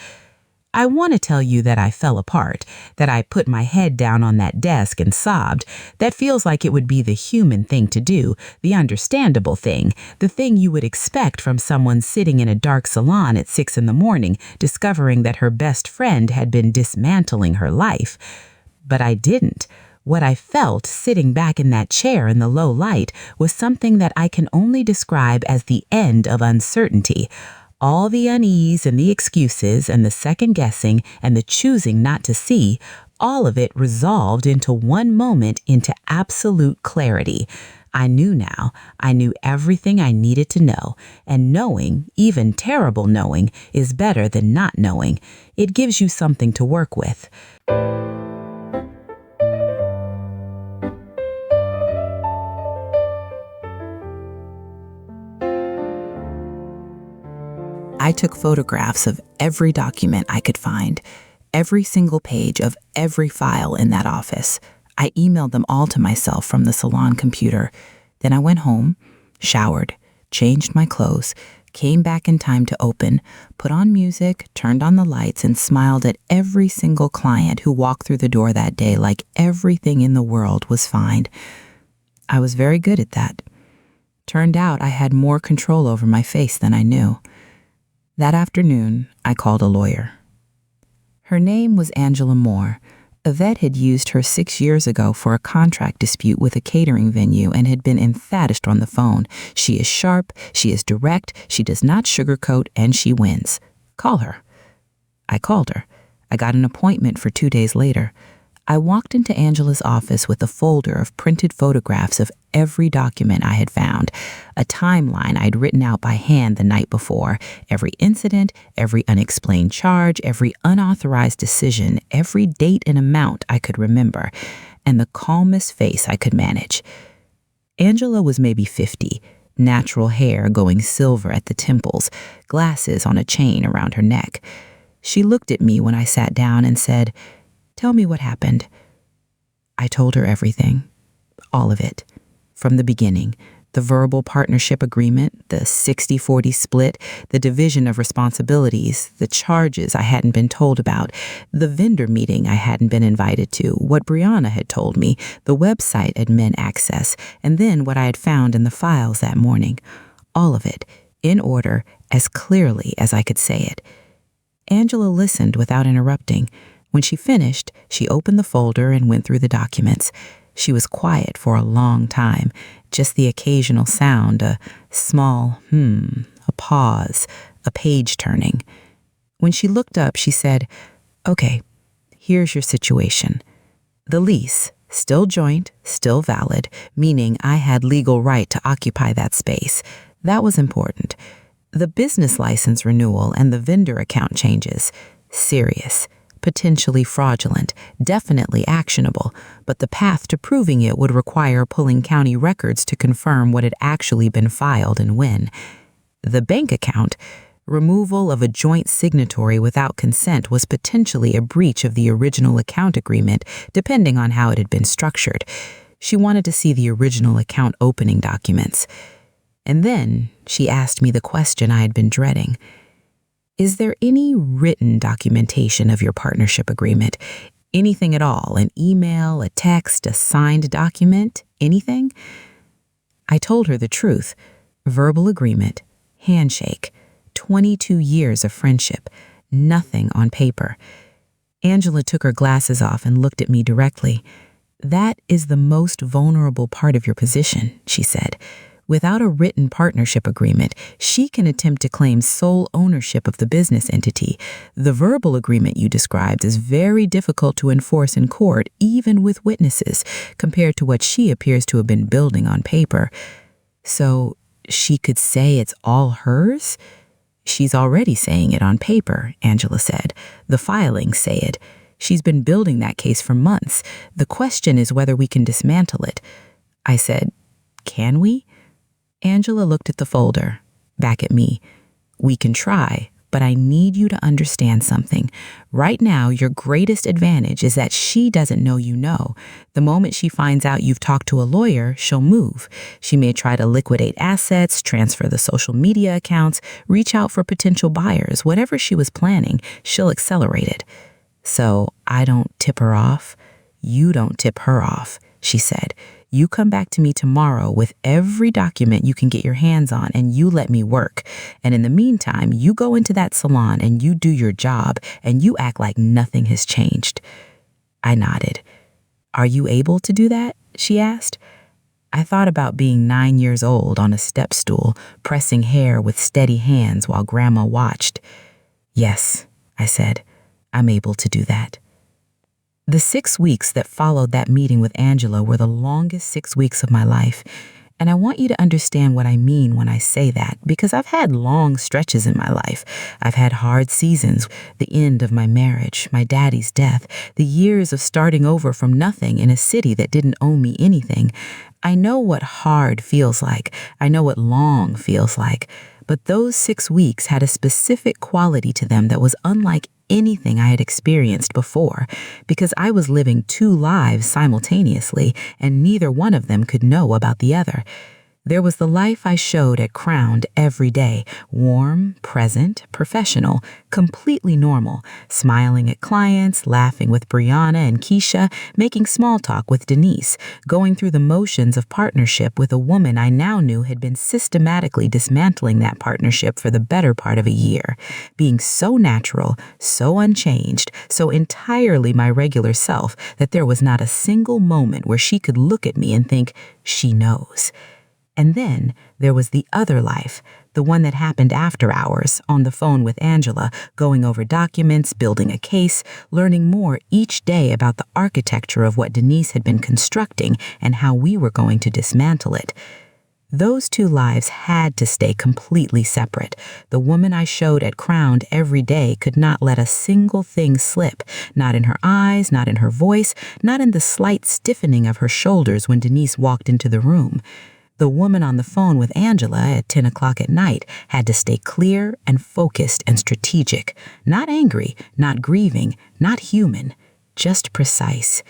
I want to tell you that I fell apart, that I put my head down on that desk and sobbed. That feels like it would be the human thing to do, the understandable thing, the thing you would expect from someone sitting in a dark salon at 6 in the morning, discovering that her best friend had been dismantling her life. But I didn't. What I felt sitting back in that chair in the low light was something that I can only describe as the end of uncertainty. All the unease and the excuses and the second guessing and the choosing not to see, all of it resolved into one moment into absolute clarity. I knew now. I knew everything I needed to know. And knowing, even terrible knowing, is better than not knowing. It gives you something to work with. I took photographs of every document I could find, every single page of every file in that office. I emailed them all to myself from the Salon computer. Then I went home, showered, changed my clothes, came back in time to open, put on music, turned on the lights, and smiled at every single client who walked through the door that day like everything in the world was fine. I was very good at that. Turned out I had more control over my face than I knew. That afternoon, I called a lawyer. Her name was Angela Moore. Yvette had used her 6 years ago for a contract dispute with a catering venue and had been emphatic on the phone. She is sharp, she is direct, she does not sugarcoat, and she wins. Call her. I called her. I got an appointment for 2 days later. I walked into Angela's office with a folder of printed photographs of every document I had found, a timeline I'd written out by hand the night before, every incident, every unexplained charge, every unauthorized decision, every date and amount I could remember, and the calmest face I could manage. Angela was maybe 50, natural hair going silver at the temples, glasses on a chain around her neck. She looked at me when I sat down and said, "Tell me what happened." I told her everything, all of it, from the beginning. The verbal partnership agreement, the 60-40 split, the division of responsibilities, the charges I hadn't been told about, the vendor meeting I hadn't been invited to, what Brianna had told me, the website admin access, and then what I had found in the files that morning. All of it, in order, as clearly as I could say it. Angela listened without interrupting. When she finished, she opened the folder and went through the documents. She was quiet for a long time, just the occasional sound, a small a pause, a page turning. When she looked up, she said, "Okay, here's your situation. The lease, still joint, still valid, meaning I had legal right to occupy that space. That was important. The business license renewal and the vendor account changes, serious. Potentially fraudulent, definitely actionable, but the path to proving it would require pulling county records to confirm what had actually been filed and when. The bank account, removal of a joint signatory without consent was potentially a breach of the original account agreement, depending on how it had been structured. She wanted to see the original account opening documents. And then she asked me the question I had been dreading. Is there any written documentation of your partnership agreement? Anything at all? An email, a text, a signed document? Anything? I told her the truth. Verbal agreement, handshake, 22 years of friendship, nothing on paper. Angela took her glasses off and looked at me directly. "That is the most vulnerable part of your position," she said. "Without a written partnership agreement, she can attempt to claim sole ownership of the business entity. The verbal agreement you described is very difficult to enforce in court, even with witnesses, compared to what she appears to have been building on paper. So she could say it's all hers?" "She's already saying it on paper," Angela said. "The filings say it. She's been building that case for months. The question is whether we can dismantle it." I said, "Can we?" Angela looked at the folder, back at me. "We can try, but I need you to understand something. Right now, your greatest advantage is that she doesn't know you know. The moment she finds out you've talked to a lawyer, she'll move. She may try to liquidate assets, transfer the social media accounts, reach out for potential buyers. Whatever she was planning, she'll accelerate it. So I don't tip her off. You don't tip her off," she said. "You come back to me tomorrow with every document you can get your hands on and you let me work. And in the meantime, you go into that salon and you do your job and you act like nothing has changed." I nodded. "Are you able to do that?" she asked. I thought about being 9 years old on a step stool, pressing hair with steady hands while Grandma watched. "Yes," I said, "I'm able to do that." The 6 weeks that followed that meeting with Angela were the longest 6 weeks of my life. And I want you to understand what I mean when I say that, because I've had long stretches in my life. I've had hard seasons, the end of my marriage, my daddy's death, the years of starting over from nothing in a city that didn't owe me anything. I know what hard feels like. I know what long feels like. But those 6 weeks had a specific quality to them that was unlike anything I had experienced before, because I was living two lives simultaneously, and neither one of them could know about the other. There was the life I showed at Crowned every day, warm, present, professional, completely normal, smiling at clients, laughing with Brianna and Keisha, making small talk with Denise, going through the motions of partnership with a woman I now knew had been systematically dismantling that partnership for the better part of a year, being so natural, so unchanged, so entirely my regular self that there was not a single moment where she could look at me and think, she knows. And then there was the other life, the one that happened after hours, on the phone with Angela, going over documents, building a case, learning more each day about the architecture of what Denise had been constructing and how we were going to dismantle it. Those two lives had to stay completely separate. The woman I showed at Crowned every day could not let a single thing slip, not in her eyes, not in her voice, not in the slight stiffening of her shoulders when Denise walked into the room. The woman on the phone with Angela at 10 o'clock at night had to stay clear and focused and strategic, not angry, not grieving, not human, just precise.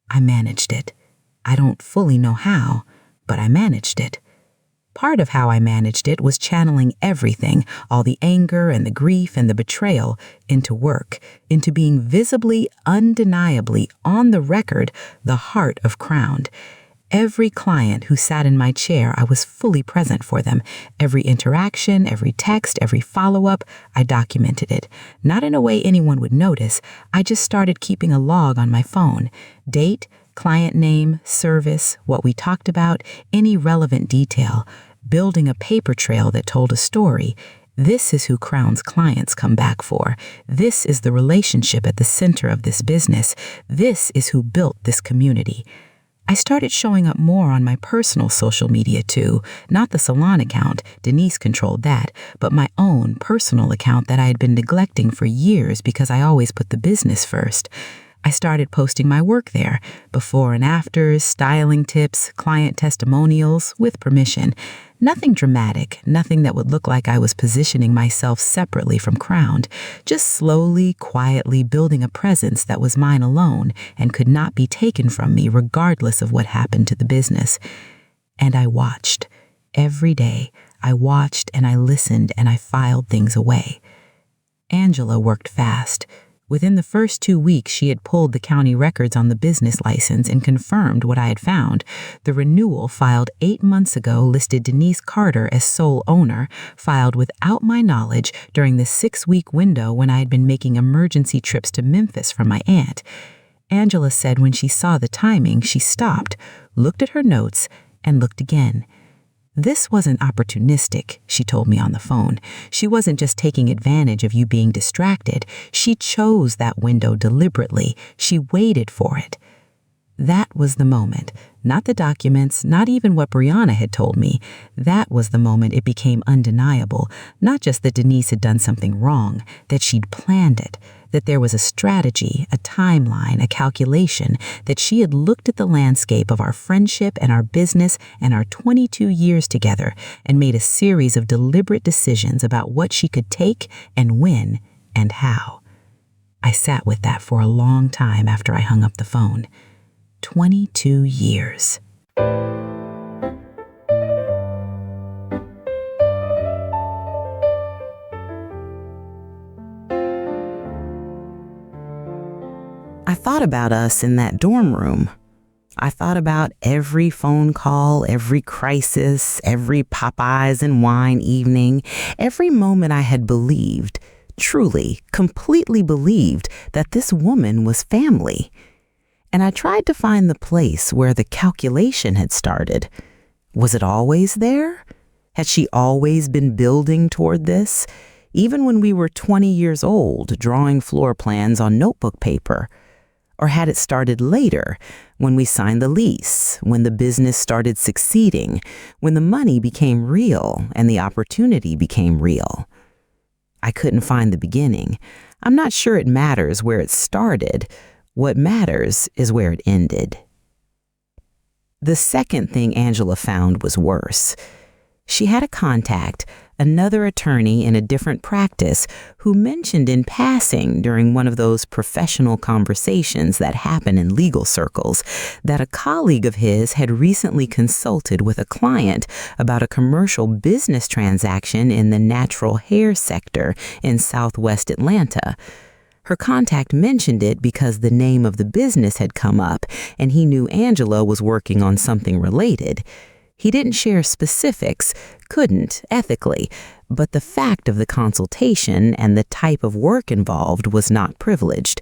I managed it. I don't fully know how, but I managed it. Part of how I managed it was channeling everything, all the anger and the grief and the betrayal, into work, into being visibly, undeniably, on the record, the heart of Crowned. Every client who sat in my chair, I was fully present for them. Every interaction, every text, every follow-up, I documented it. Not in a way anyone would notice. I just started keeping a log on my phone. Date, client name, service, what we talked about, any relevant detail. Building a paper trail that told a story. This is who Crown's clients come back for. This is the relationship at the center of this business. This is who built this community. I started showing up more on my personal social media too, not the Salon account, Denise controlled that, but my own personal account that I had been neglecting for years because I always put the business first. I started posting my work there, before and afters, styling tips, client testimonials, with permission. Nothing dramatic, nothing that would look like I was positioning myself separately from Crowned, just slowly, quietly building a presence that was mine alone and could not be taken from me regardless of what happened to the business. And I watched. Every day, I watched and I listened and I filed things away. Angela worked fast. Within the first 2 weeks, she had pulled the county records on the business license and confirmed what I had found. The renewal filed 8 months ago listed Denise Carter as sole owner, filed without my knowledge during the 6-week window when I had been making emergency trips to Memphis for my aunt. Angela said when she saw the timing, she stopped, looked at her notes, and looked again. This wasn't opportunistic, she told me on the phone. She wasn't just taking advantage of you being distracted. She chose that window deliberately. She waited for it. That was the moment. Not the documents, not even what Brianna had told me. That was the moment it became undeniable. Not just that Denise had done something wrong, that she'd planned it, that there was a strategy, a timeline, a calculation, that she had looked at the landscape of our friendship and our business and our 22 years together and made a series of deliberate decisions about what she could take and when and how. I sat with that for a long time after I hung up the phone. 22 years. I thought about us in that dorm room. I thought about every phone call, every crisis, every Popeyes and wine evening, every moment I had believed, truly, completely believed that this woman was family. And I tried to find the place where the calculation had started. Was it always there? Had she always been building toward this? Even when we were 20 years old, drawing floor plans on notebook paper? Or had it started later, when we signed the lease, when the business started succeeding, when the money became real and the opportunity became real? I couldn't find the beginning. I'm not sure it matters where it started. What matters is where it ended. The second thing Angela found was worse. She had a contact, another attorney in a different practice, who mentioned in passing during one of those professional conversations that happen in legal circles that a colleague of his had recently consulted with a client about a commercial business transaction in the natural hair sector in Southwest Atlanta. Her contact mentioned it because the name of the business had come up, and he knew Angela was working on something related. He didn't share specifics, couldn't, ethically, but the fact of the consultation and the type of work involved was not privileged.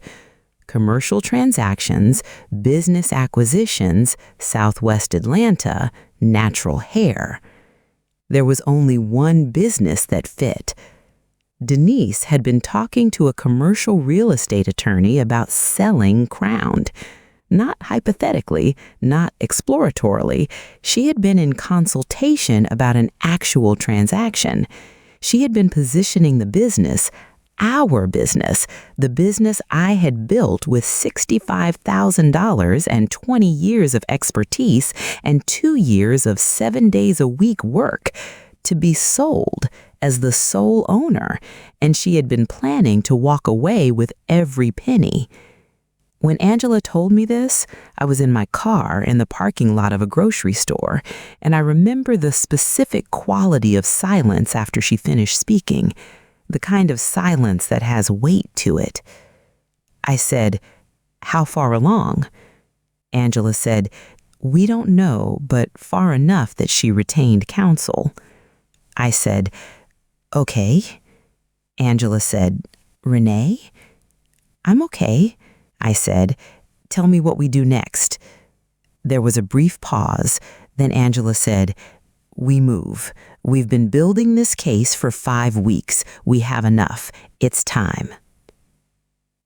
Commercial transactions, business acquisitions, Southwest Atlanta, natural hair. There was only one business that fit. Denise had been talking to a commercial real estate attorney about selling Crowned. Not hypothetically, not exploratorily, she had been in consultation about an actual transaction. She had been positioning the business, our business, the business I had built with $65,000 and 20 years of expertise and 2 years of 7 days a week work, to be sold as the sole owner, and she had been planning to walk away with every penny. When Angela told me this, I was in my car in the parking lot of a grocery store, and I remember the specific quality of silence after she finished speaking, the kind of silence that has weight to it. I said, "How far along?" Angela said, "We don't know, but far enough that she retained counsel." I said, "Okay." Angela said, "Renee?" "I'm okay," I said. "Tell me what we do next." There was a brief pause. Then Angela said, "We move. We've been building this case for 5 weeks. We have enough. It's time."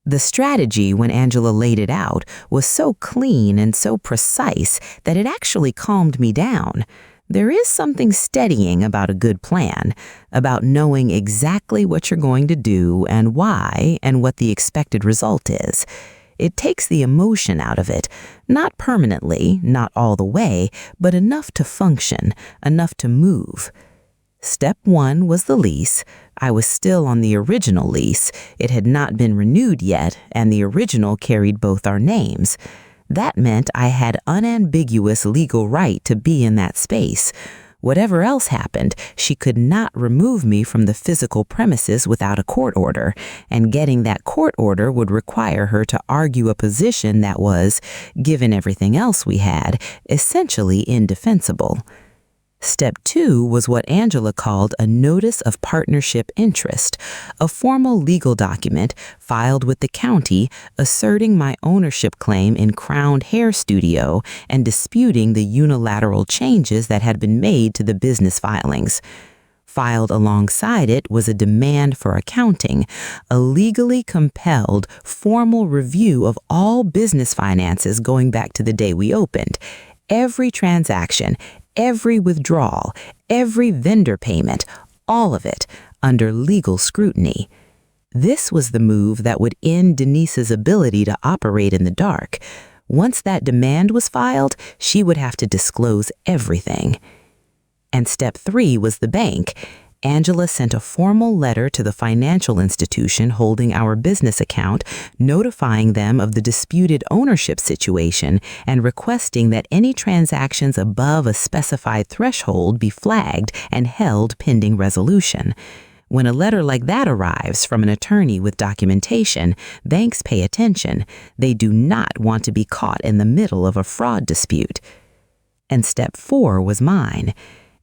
The strategy, when Angela laid it out, was so clean and so precise that it actually calmed me down. There is something steadying about a good plan, about knowing exactly what you're going to do and why and what the expected result is. It takes the emotion out of it, not permanently, not all the way, but enough to function, enough to move. Step 1 was the lease. I was still on the original lease. It had not been renewed yet, and the original carried both our names. That meant I had unambiguous legal right to be in that space. Whatever else happened, she could not remove me from the physical premises without a court order, and getting that court order would require her to argue a position that was, given everything else we had, essentially indefensible. Step 2 was what Angela called a notice of partnership interest, a formal legal document filed with the county asserting my ownership claim in Crowned Hair Studio and disputing the unilateral changes that had been made to the business filings. Filed alongside it was a demand for accounting, a legally compelled formal review of all business finances going back to the day we opened. Every transaction, every withdrawal, every vendor payment, all of it under legal scrutiny. This was the move that would end Denise's ability to operate in the dark. Once that demand was filed, she would have to disclose everything. And step 3 was the bank. Angela sent a formal letter to the financial institution holding our business account, notifying them of the disputed ownership situation and requesting that any transactions above a specified threshold be flagged and held pending resolution. When a letter like that arrives from an attorney with documentation, banks pay attention. They do not want to be caught in the middle of a fraud dispute. And step 4 was mine.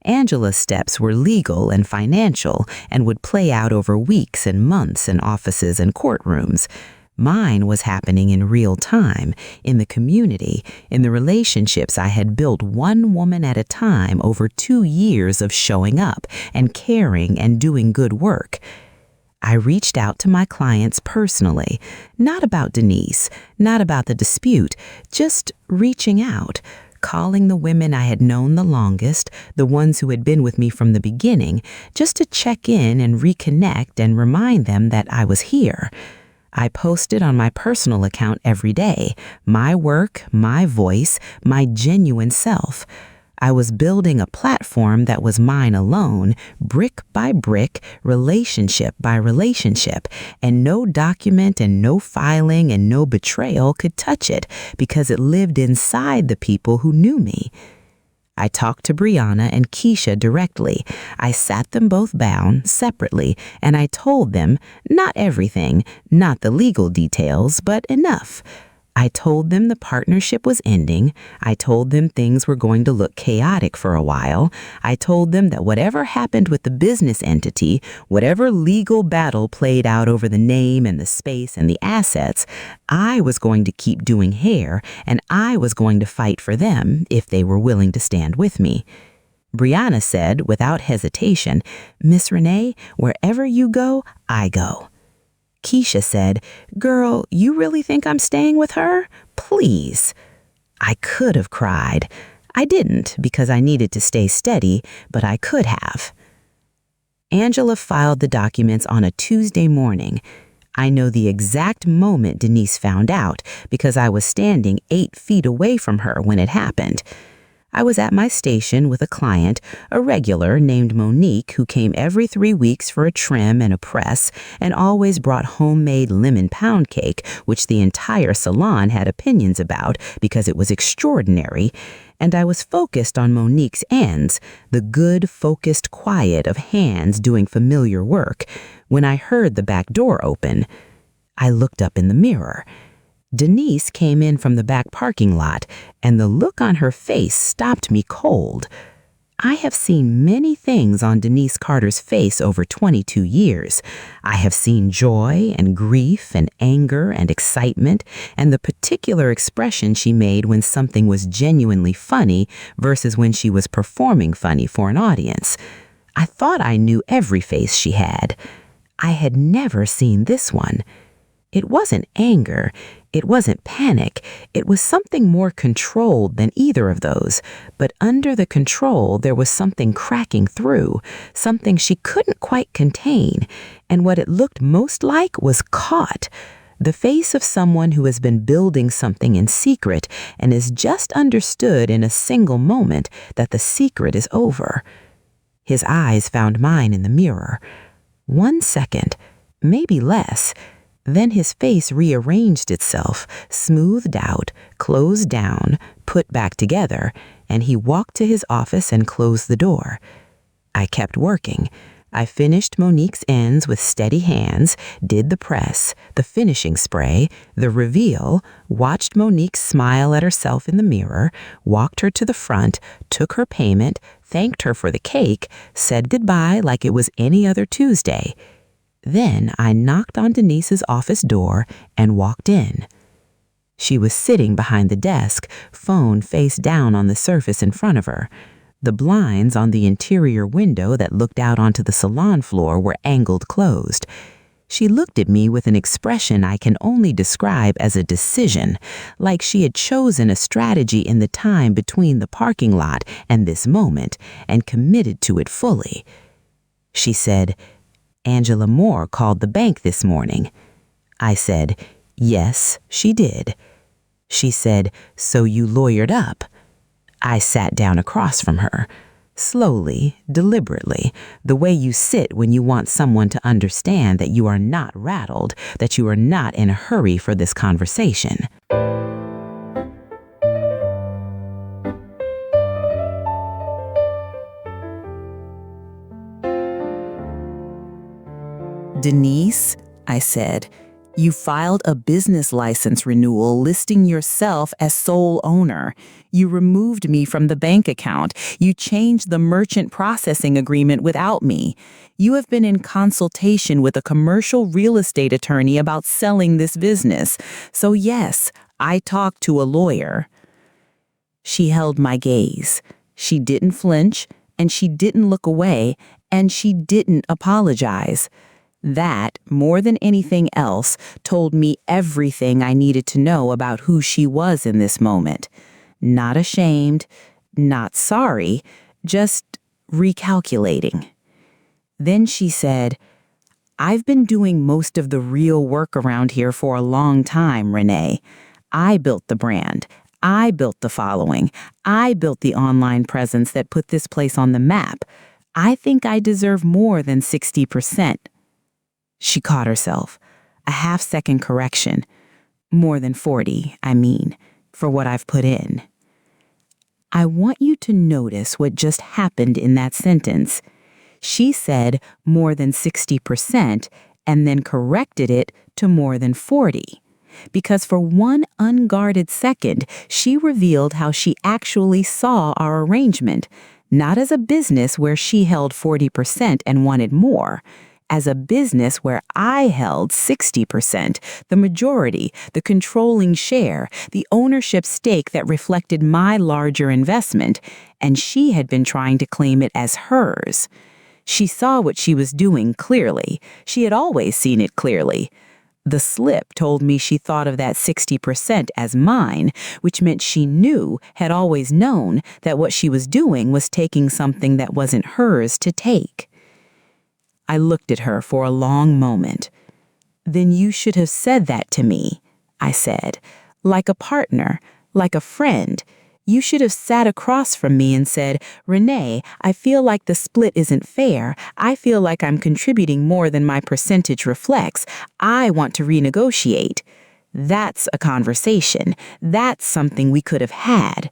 Angela's steps were legal and financial and would play out over weeks and months in offices and courtrooms. Mine was happening in real time, in the community, in the relationships I had built one woman at a time over 2 years of showing up and caring and doing good work. I reached out to my clients personally, not about Denise, not about the dispute, just reaching out. Calling the women I had known the longest, the ones who had been with me from the beginning, just to check in and reconnect and remind them that I was here. I posted on my personal account every day, my work, my voice, my genuine self. I was building a platform that was mine alone, brick by brick, relationship by relationship, and no document and no filing and no betrayal could touch it because it lived inside the people who knew me. I talked to Brianna and Keisha directly. I sat them both down separately, and I told them not everything, not the legal details, but enough. I told them the partnership was ending. I told them things were going to look chaotic for a while. I told them that whatever happened with the business entity, whatever legal battle played out over the name and the space and the assets, I was going to keep doing hair, and I was going to fight for them if they were willing to stand with me. Brianna said, without hesitation, "Miss Renee, wherever you go, I go." Keisha said, "Girl, you really think I'm staying with her? Please." I could have cried. I didn't because I needed to stay steady, but I could have. Angela filed the documents on a Tuesday morning. I know the exact moment Denise found out because I was standing 8 feet away from her when it happened. I was at my station with a client, a regular named Monique, who came every 3 weeks for a trim and a press and always brought homemade lemon pound cake, which the entire salon had opinions about because it was extraordinary. And I was focused on Monique's ends, the good, focused quiet of hands doing familiar work, when I heard the back door open. I looked up in the mirror. Denise came in from the back parking lot, and the look on her face stopped me cold. I have seen many things on Denise Carter's face over 22 years. I have seen joy and grief and anger and excitement and the particular expression she made when something was genuinely funny versus when she was performing funny for an audience. I thought I knew every face she had. I had never seen this one. It wasn't anger. It wasn't panic. It was something more controlled than either of those. But under the control, there was something cracking through, something she couldn't quite contain. And what it looked most like was caught. The face of someone who has been building something in secret and is just understood in a single moment that the secret is over. His eyes found mine in the mirror. 1 second, maybe less. Then his face rearranged itself, smoothed out, closed down, put back together, and he walked to his office and closed the door. I kept working. I finished Monique's ends with steady hands, did the press, the finishing spray, the reveal, watched Monique smile at herself in the mirror, walked her to the front, took her payment, thanked her for the cake, said goodbye like it was any other Tuesday. Then I knocked on Denise's office door and walked in. She was sitting behind the desk, phone face down on the surface in front of her. The blinds on the interior window that looked out onto the salon floor were angled closed. She looked at me with an expression I can only describe as a decision, like she had chosen a strategy in the time between the parking lot and this moment and committed to it fully. She said, "Angela Moore called the bank this morning." I said, "Yes, she did." She said, "So you lawyered up?" I sat down across from her. Slowly, deliberately, the way you sit when you want someone to understand that you are not rattled, that you are not in a hurry for this conversation. "Denise," I said, "you filed a business license renewal listing yourself as sole owner. You removed me from the bank account. You changed the merchant processing agreement without me. You have been in consultation with a commercial real estate attorney about selling this business. So yes, I talked to a lawyer." She held my gaze. She didn't flinch, and she didn't look away, and she didn't apologize. That, more than anything else, told me everything I needed to know about who she was in this moment. Not ashamed, not sorry, just recalculating. Then she said, "I've been doing most of the real work around here for a long time, Renee. I built the brand. I built the following. I built the online presence that put this place on the map. I think I deserve more than 60%. She caught herself. A half-second correction. More than 40, I mean, for what I've put in. I want you to notice what just happened in that sentence. She said more than 60% and then corrected it to more than 40. Because for one unguarded second, she revealed how she actually saw our arrangement, not as a business where she held 40% and wanted more, as a business where I held 60%, the majority, the controlling share, the ownership stake that reflected my larger investment, and she had been trying to claim it as hers. She saw what she was doing clearly. She had always seen it clearly. The slip told me she thought of that 60% as mine, which meant she had always known, that what she was doing was taking something that wasn't hers to take. I looked at her for a long moment. Then you should have said that to me, I said. Like a partner, like a friend. You should have sat across from me and said, Renee, I feel like the split isn't fair. I feel like I'm contributing more than my percentage reflects. I want to renegotiate. That's a conversation. That's something we could have had.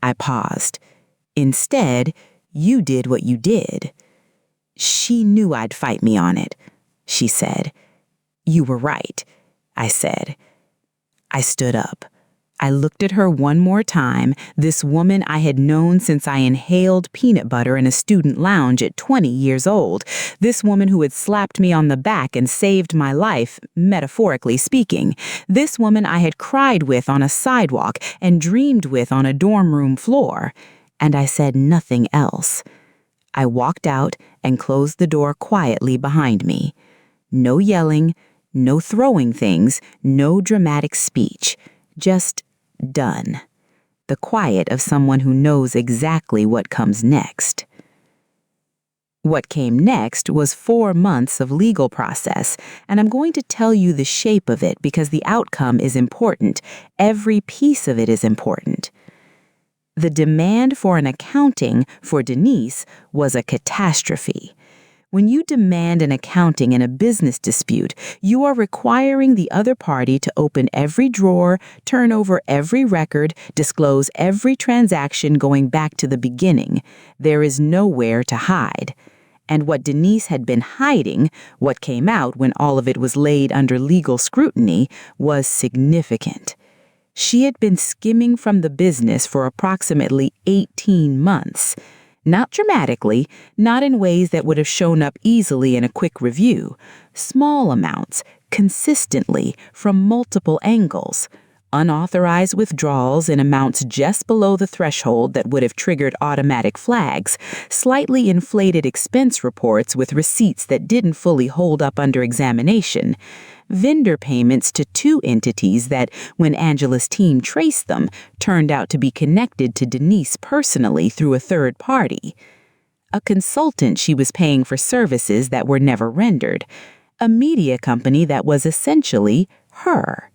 I paused. Instead, you did what you did. She knew I'd fight me on it, she said. You were right, I said. I stood up. I looked at her one more time, this woman I had known since I inhaled peanut butter in a student lounge at 20 years old, this woman who had slapped me on the back and saved my life, metaphorically speaking, this woman I had cried with on a sidewalk and dreamed with on a dorm room floor. And I said nothing else. I walked out and closed the door quietly behind me. No yelling, no throwing things, no dramatic speech. Just done. The quiet of someone who knows exactly what comes next. What came next was 4 months of legal process, and I'm going to tell you the shape of it because the outcome is important. Every piece of it is important. The demand for an accounting for Denise was a catastrophe. When you demand an accounting in a business dispute, you are requiring the other party to open every drawer, turn over every record, disclose every transaction going back to the beginning. There is nowhere to hide. And what Denise had been hiding, what came out when all of it was laid under legal scrutiny, was significant. She had been skimming from the business for approximately 18 months. Not dramatically, not in ways that would have shown up easily in a quick review. Small amounts, consistently, from multiple angles. Unauthorized withdrawals in amounts just below the threshold that would have triggered automatic flags, slightly inflated expense reports with receipts that didn't fully hold up under examination, vendor payments to 2 entities that, when Angela's team traced them, turned out to be connected to Denise personally through a third party. A consultant she was paying for services that were never rendered. A media company that was essentially her.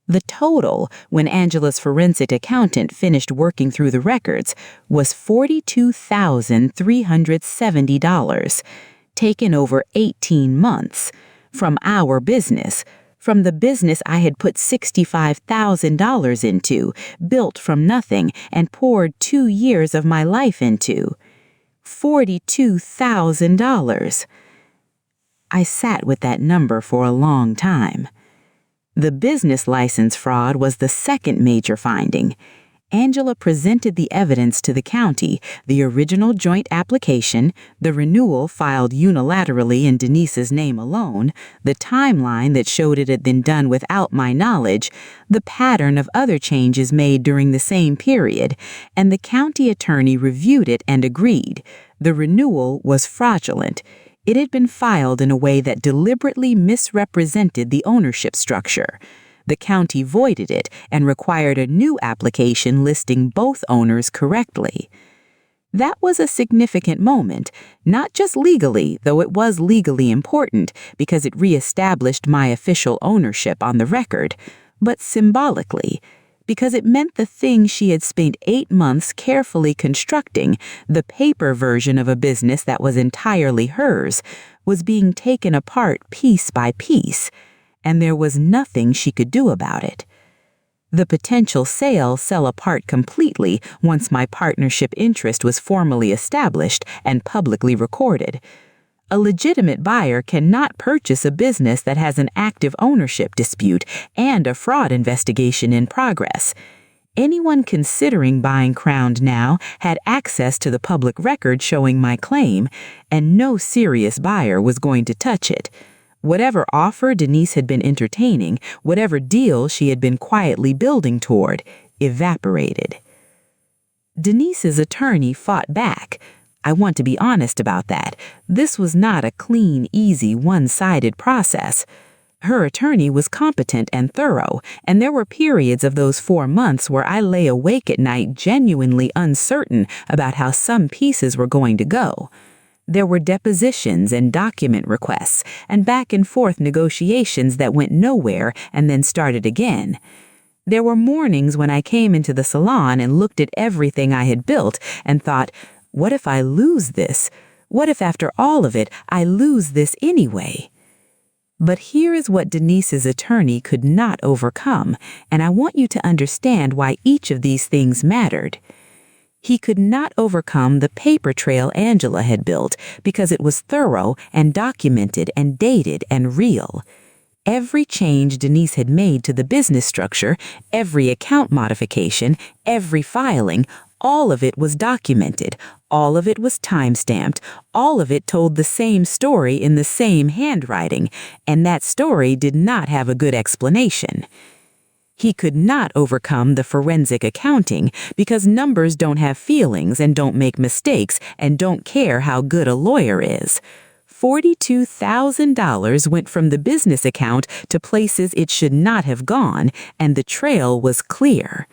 The total, when Angela's forensic accountant finished working through the records, was $42,370, taken over 18 months, from our business, from the business I had put $65,000 into, built from nothing, and poured 2 years of my life into. $42,000. I sat with that number for a long time. The business license fraud was the second major finding. Angela presented the evidence to the county, the original joint application, the renewal filed unilaterally in Denise's name alone, the timeline that showed it had been done without my knowledge, the pattern of other changes made during the same period, and the county attorney reviewed it and agreed. The renewal was fraudulent. It had been filed in a way that deliberately misrepresented the ownership structure. The county voided it and required a new application listing both owners correctly. That was a significant moment, not just legally, though it was legally important because it reestablished my official ownership on the record, but symbolically, because it meant the thing she had spent 8 months carefully constructing, the paper version of a business that was entirely hers, was being taken apart piece by piece, and there was nothing she could do about it. The potential sale fell apart completely once my partnership interest was formally established and publicly recorded. A legitimate buyer cannot purchase a business that has an active ownership dispute and a fraud investigation in progress. Anyone considering buying Crowned now had access to the public record showing my claim, and no serious buyer was going to touch it. Whatever offer Denise had been entertaining, whatever deal she had been quietly building toward, evaporated. Denise's attorney fought back. I want to be honest about that. This was not a clean, easy, one-sided process. Her attorney was competent and thorough, and there were periods of those 4 months where I lay awake at night genuinely uncertain about how some pieces were going to go. There were depositions and document requests and back-and-forth negotiations that went nowhere and then started again. There were mornings when I came into the salon and looked at everything I had built and thought, what if I lose this? What if after all of it, I lose this anyway? But here is what Denise's attorney could not overcome, and I want you to understand why each of these things mattered. He could not overcome the paper trail Angela had built because it was thorough and documented and dated and real. Every change Denise had made to the business structure, every account modification, every filing, all of it was documented, all of it was time-stamped, all of it told the same story in the same handwriting, and that story did not have a good explanation. He could not overcome the forensic accounting because numbers don't have feelings and don't make mistakes and don't care how good a lawyer is. $42,000 went from the business account to places it should not have gone, and the trail was clear.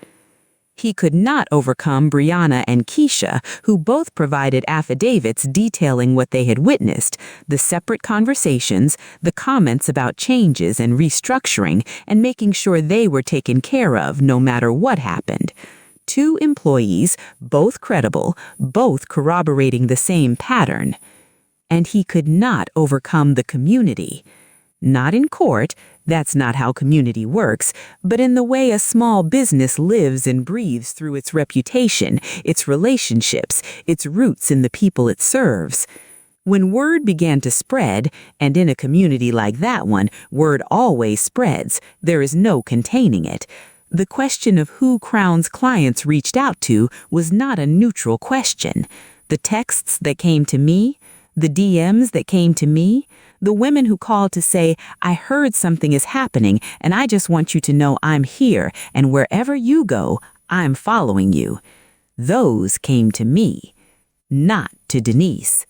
He could not overcome Brianna and Keisha, who both provided affidavits detailing what they had witnessed, the separate conversations, the comments about changes and restructuring, and making sure they were taken care of no matter what happened. 2 employees, both credible, both corroborating the same pattern. And he could not overcome the community. Not in court, that's not how community works, but in the way a small business lives and breathes through its reputation, its relationships, its roots in the people it serves. When word began to spread, and in a community like that one, word always spreads, there is no containing it. The question of who Crown's clients reached out to was not a neutral question. The texts that came to me, the DMs that came to me, the women who called to say, I heard something is happening and I just want you to know I'm here and wherever you go, I'm following you. Those came to me, not to Denise.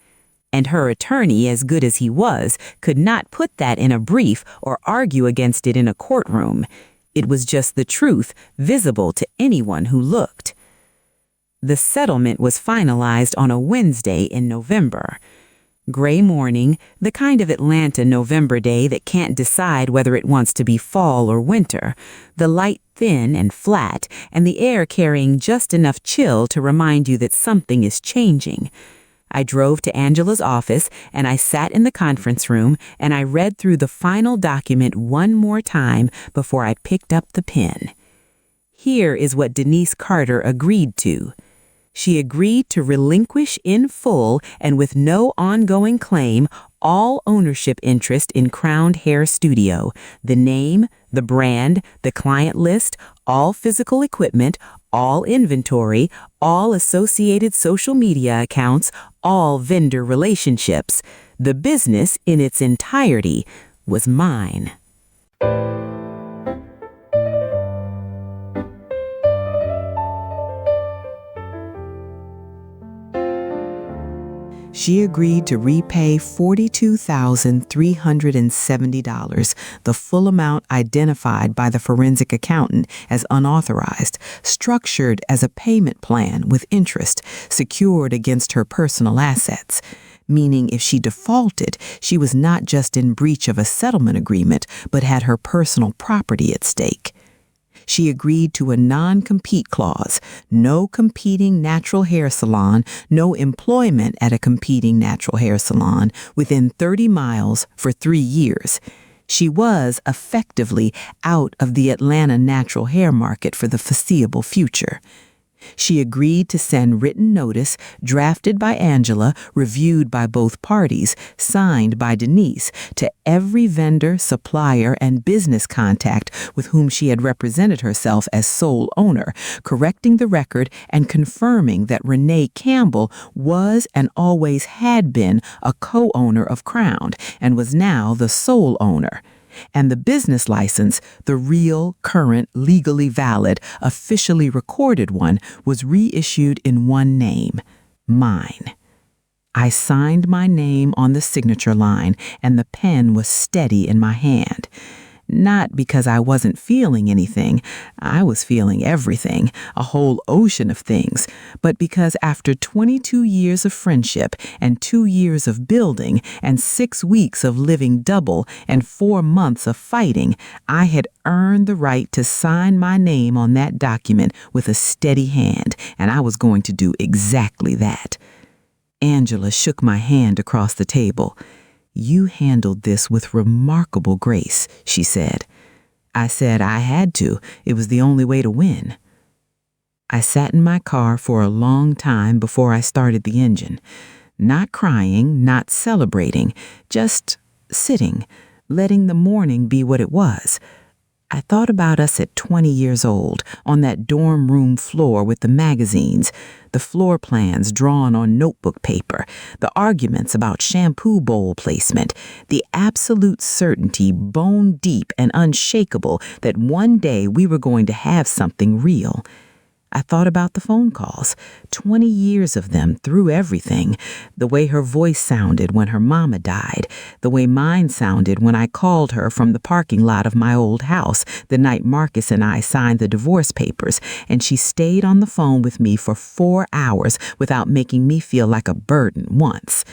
And her attorney, as good as he was, could not put that in a brief or argue against it in a courtroom. It was just the truth, visible to anyone who looked. The settlement was finalized on a Wednesday in November. Gray morning, the kind of Atlanta November day that can't decide whether it wants to be fall or winter, the light thin and flat, and the air carrying just enough chill to remind you that something is changing. I drove to Angela's office, and I sat in the conference room, and I read through the final document one more time before I picked up the pen. Here is what Denise Carter agreed to. She agreed to relinquish in full and with no ongoing claim all ownership interest in Crowned Hair Studio, the name, the brand, the client list, all physical equipment, all inventory, all associated social media accounts, all vendor relationships. The business in its entirety was mine. She agreed to repay $42,370, the full amount identified by the forensic accountant as unauthorized, structured as a payment plan with interest, secured against her personal assets. Meaning if she defaulted, she was not just in breach of a settlement agreement, but had her personal property at stake. She agreed to a non-compete clause, no competing natural hair salon, no employment at a competing natural hair salon within 30 miles for 3 years. She was effectively out of the Atlanta natural hair market for the foreseeable future. She agreed to send written notice drafted by Angela, reviewed by both parties, signed by Denise, to every vendor, supplier, and business contact with whom she had represented herself as sole owner, correcting the record and confirming that Renee Campbell was and always had been a co-owner of Crown and was now the sole owner. And the business license, the real, current, legally valid, officially recorded one, was reissued in one name, mine. I signed my name on the signature line, and the pen was steady in my hand. Not because I wasn't feeling anything, I was feeling everything, a whole ocean of things, but because after 22 years of friendship and 2 years of building and 6 weeks of living double and 4 months of fighting, I had earned the right to sign my name on that document with a steady hand, and I was going to do exactly that. Angela shook my hand across the table. "You handled this with remarkable grace," she said. I said I had to. It was the only way to win. I sat in my car for a long time before I started the engine. Not crying, not celebrating, just sitting, letting the morning be what it was. I thought about us at 20 years old, on that dorm room floor with the magazines, the floor plans drawn on notebook paper, the arguments about shampoo bowl placement, the absolute certainty, bone deep and unshakable, that one day we were going to have something real. I thought about the phone calls, 20 years of them through everything, the way her voice sounded when her mama died, the way mine sounded when I called her from the parking lot of my old house the night Marcus and I signed the divorce papers, and she stayed on the phone with me for 4 hours without making me feel like a burden once.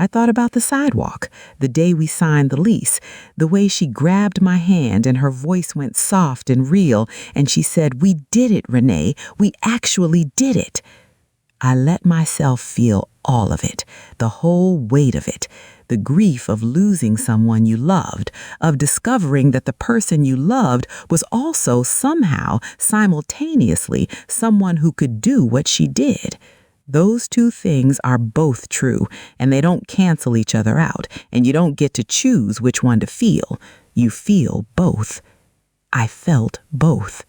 I thought about the sidewalk, the day we signed the lease, the way she grabbed my hand and her voice went soft and real, and she said, "We did it, Renee. We actually did it." I let myself feel all of it, the whole weight of it, the grief of losing someone you loved, of discovering that the person you loved was also somehow, simultaneously, someone who could do what she did. Those two things are both true, and they don't cancel each other out, and you don't get to choose which one to feel. You feel both. I felt both.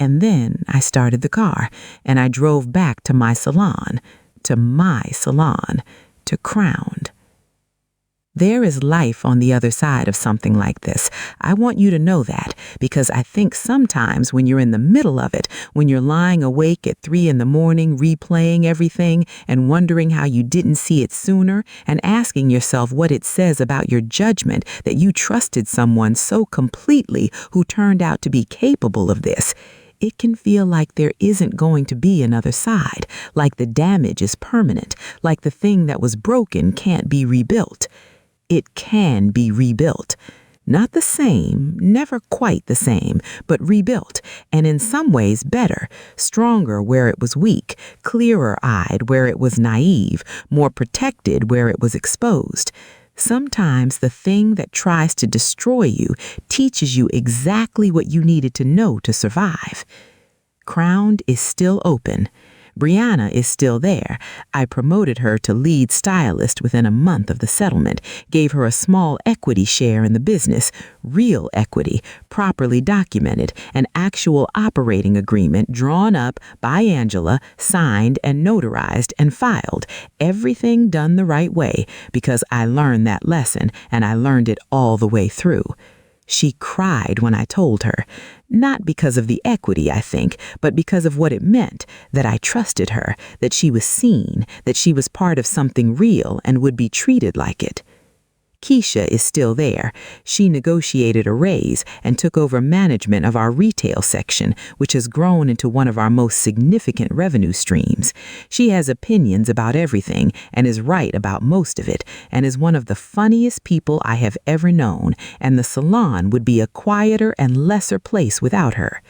And then I started the car, and I drove back to my salon, to Crowned. There is life on the other side of something like this. I want you to know that, because I think sometimes when you're in the middle of it, when you're lying awake at 3 a.m, replaying everything and wondering how you didn't see it sooner and asking yourself what it says about your judgment that you trusted someone so completely who turned out to be capable of this, it can feel like there isn't going to be another side, like the damage is permanent, like the thing that was broken can't be rebuilt. It can be rebuilt. Not the same, never quite the same, but rebuilt, and in some ways better, stronger where it was weak, clearer-eyed where it was naive, more protected where it was exposed. Sometimes the thing that tries to destroy you teaches you exactly what you needed to know to survive. Crowned is still open. Brianna is still there. I promoted her to lead stylist within a month of the settlement, gave her a small equity share in the business, real equity, properly documented, an actual operating agreement drawn up by Angela, signed and notarized and filed, everything done the right way, because I learned that lesson and I learned it all the way through. She cried when I told her, not because of the equity, I think, but because of what it meant, that I trusted her, that she was seen, that she was part of something real and would be treated like it. Keisha is still there. She negotiated a raise and took over management of our retail section, which has grown into one of our most significant revenue streams. She has opinions about everything and is right about most of it, and is one of the funniest people I have ever known, and the salon would be a quieter and lesser place without her.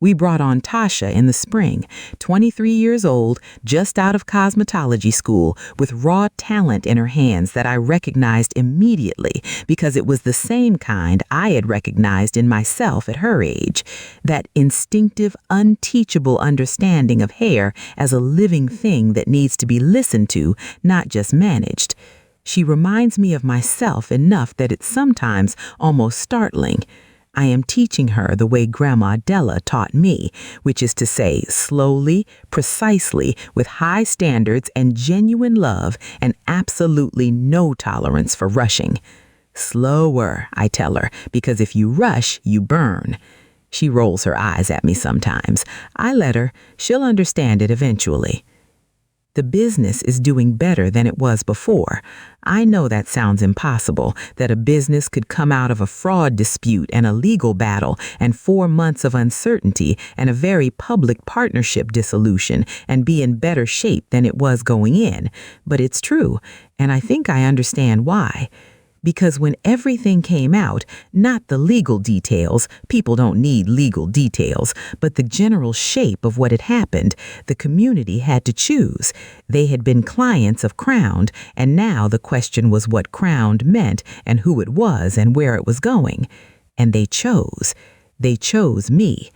We brought on Tasha in the spring, 23 years old, just out of cosmetology school, with raw talent in her hands that I recognized immediately because it was the same kind I had recognized in myself at her age. That instinctive, unteachable understanding of hair as a living thing that needs to be listened to, not just managed. She reminds me of myself enough that it's sometimes almost startling. I am teaching her the way Grandma Della taught me, which is to say, slowly, precisely, with high standards and genuine love and absolutely no tolerance for rushing. Slower, I tell her, because if you rush, you burn. She rolls her eyes at me sometimes. I let her. She'll understand it eventually. The business is doing better than it was before. I know that sounds impossible, that a business could come out of a fraud dispute and a legal battle and 4 months of uncertainty and a very public partnership dissolution and be in better shape than it was going in. But it's true, and I think I understand why. Because when everything came out, not the legal details, people don't need legal details, but the general shape of what had happened, the community had to choose. They had been clients of Crowned, and now the question was what Crowned meant and who it was and where it was going. And they chose. They chose me.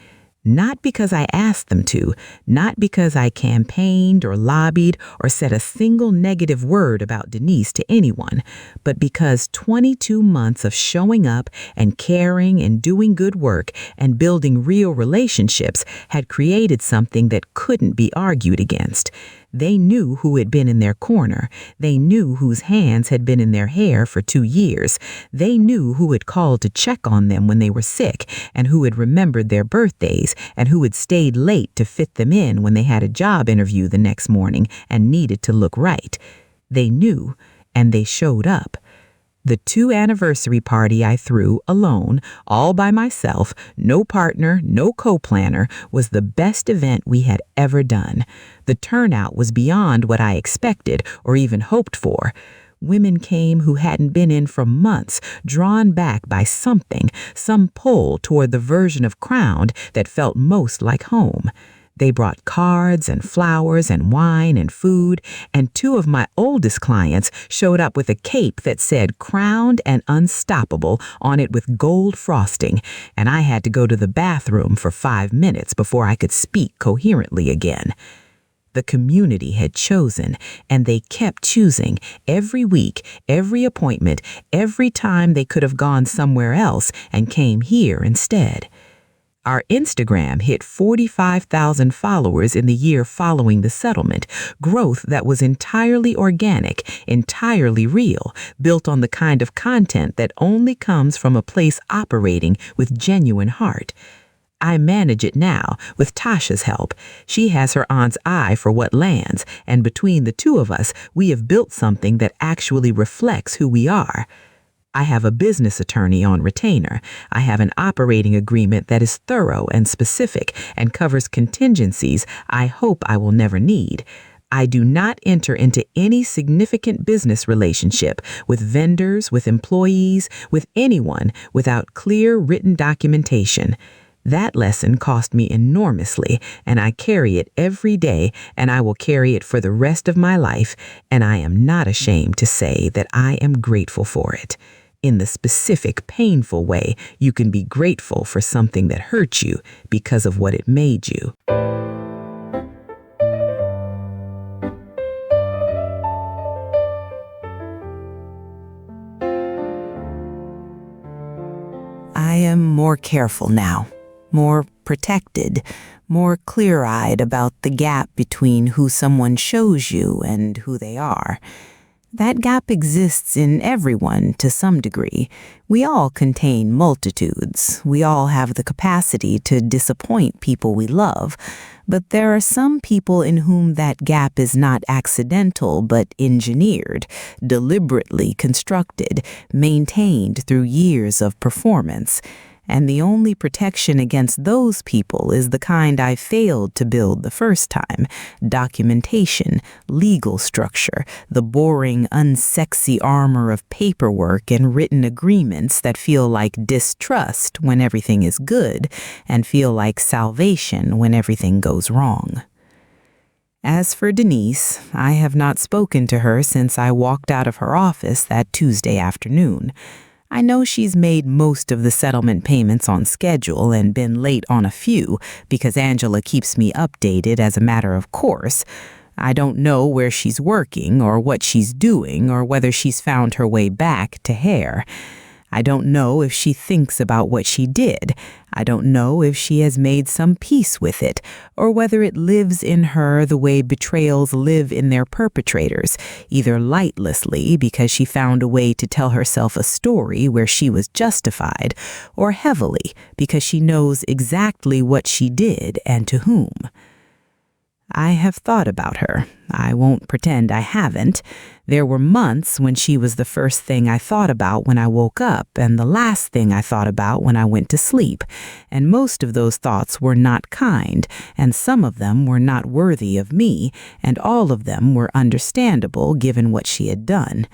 Not because I asked them to, not because I campaigned or lobbied or said a single negative word about Denise to anyone, but because 22 months of showing up and caring and doing good work and building real relationships had created something that couldn't be argued against. They knew who had been in their corner. They knew whose hands had been in their hair for 2 years. They knew who had called to check on them when they were sick and who had remembered their birthdays and who had stayed late to fit them in when they had a job interview the next morning and needed to look right. They knew, and they showed up. The 2 anniversary party I threw alone, all by myself, no partner, no co-planner, was the best event we had ever done. The turnout was beyond what I expected or even hoped for. Women came who hadn't been in for months, drawn back by something, some pull toward the version of Crowned that felt most like home. They brought cards and flowers and wine and food, and 2 of my oldest clients showed up with a cape that said Crowned and Unstoppable on it with gold frosting, and I had to go to the bathroom for 5 minutes before I could speak coherently again. The community had chosen, and they kept choosing every week, every appointment, every time they could have gone somewhere else and came here instead. Our Instagram hit 45,000 followers in the year following the settlement, growth that was entirely organic, entirely real, built on the kind of content that only comes from a place operating with genuine heart. I manage it now with Tasha's help. She has her aunt's eye for what lands, and between the 2 of us, we have built something that actually reflects who we are. I have a business attorney on retainer. I have an operating agreement that is thorough and specific and covers contingencies I hope I will never need. I do not enter into any significant business relationship with vendors, with employees, with anyone without clear written documentation. That lesson cost me enormously, and I carry it every day, and I will carry it for the rest of my life, and I am not ashamed to say that I am grateful for it. In the specific, painful way, you can be grateful for something that hurt you because of what it made you. I am more careful now, more protected, more clear-eyed about the gap between who someone shows you and who they are. That gap exists in everyone to some degree. We all contain multitudes. We all have the capacity to disappoint people we love. But there are some people in whom that gap is not accidental but engineered, deliberately constructed, maintained through years of performance. And the only protection against those people is the kind I failed to build the first time: documentation, legal structure, the boring, unsexy armor of paperwork and written agreements that feel like distrust when everything is good and feel like salvation when everything goes wrong. As for Denise, I have not spoken to her since I walked out of her office that Tuesday afternoon. I know she's made most of the settlement payments on schedule and been late on a few because Angela keeps me updated as a matter of course. I don't know where she's working or what she's doing or whether she's found her way back to hair. I don't know if she thinks about what she did. I don't know if she has made some peace with it, or whether it lives in her the way betrayals live in their perpetrators, either lightlessly because she found a way to tell herself a story where she was justified, or heavily because she knows exactly what she did and to whom. I have thought about her. I won't pretend I haven't. There were months when she was the first thing I thought about when I woke up and the last thing I thought about when I went to sleep. And most of those thoughts were not kind, and some of them were not worthy of me, and all of them were understandable given what she had done.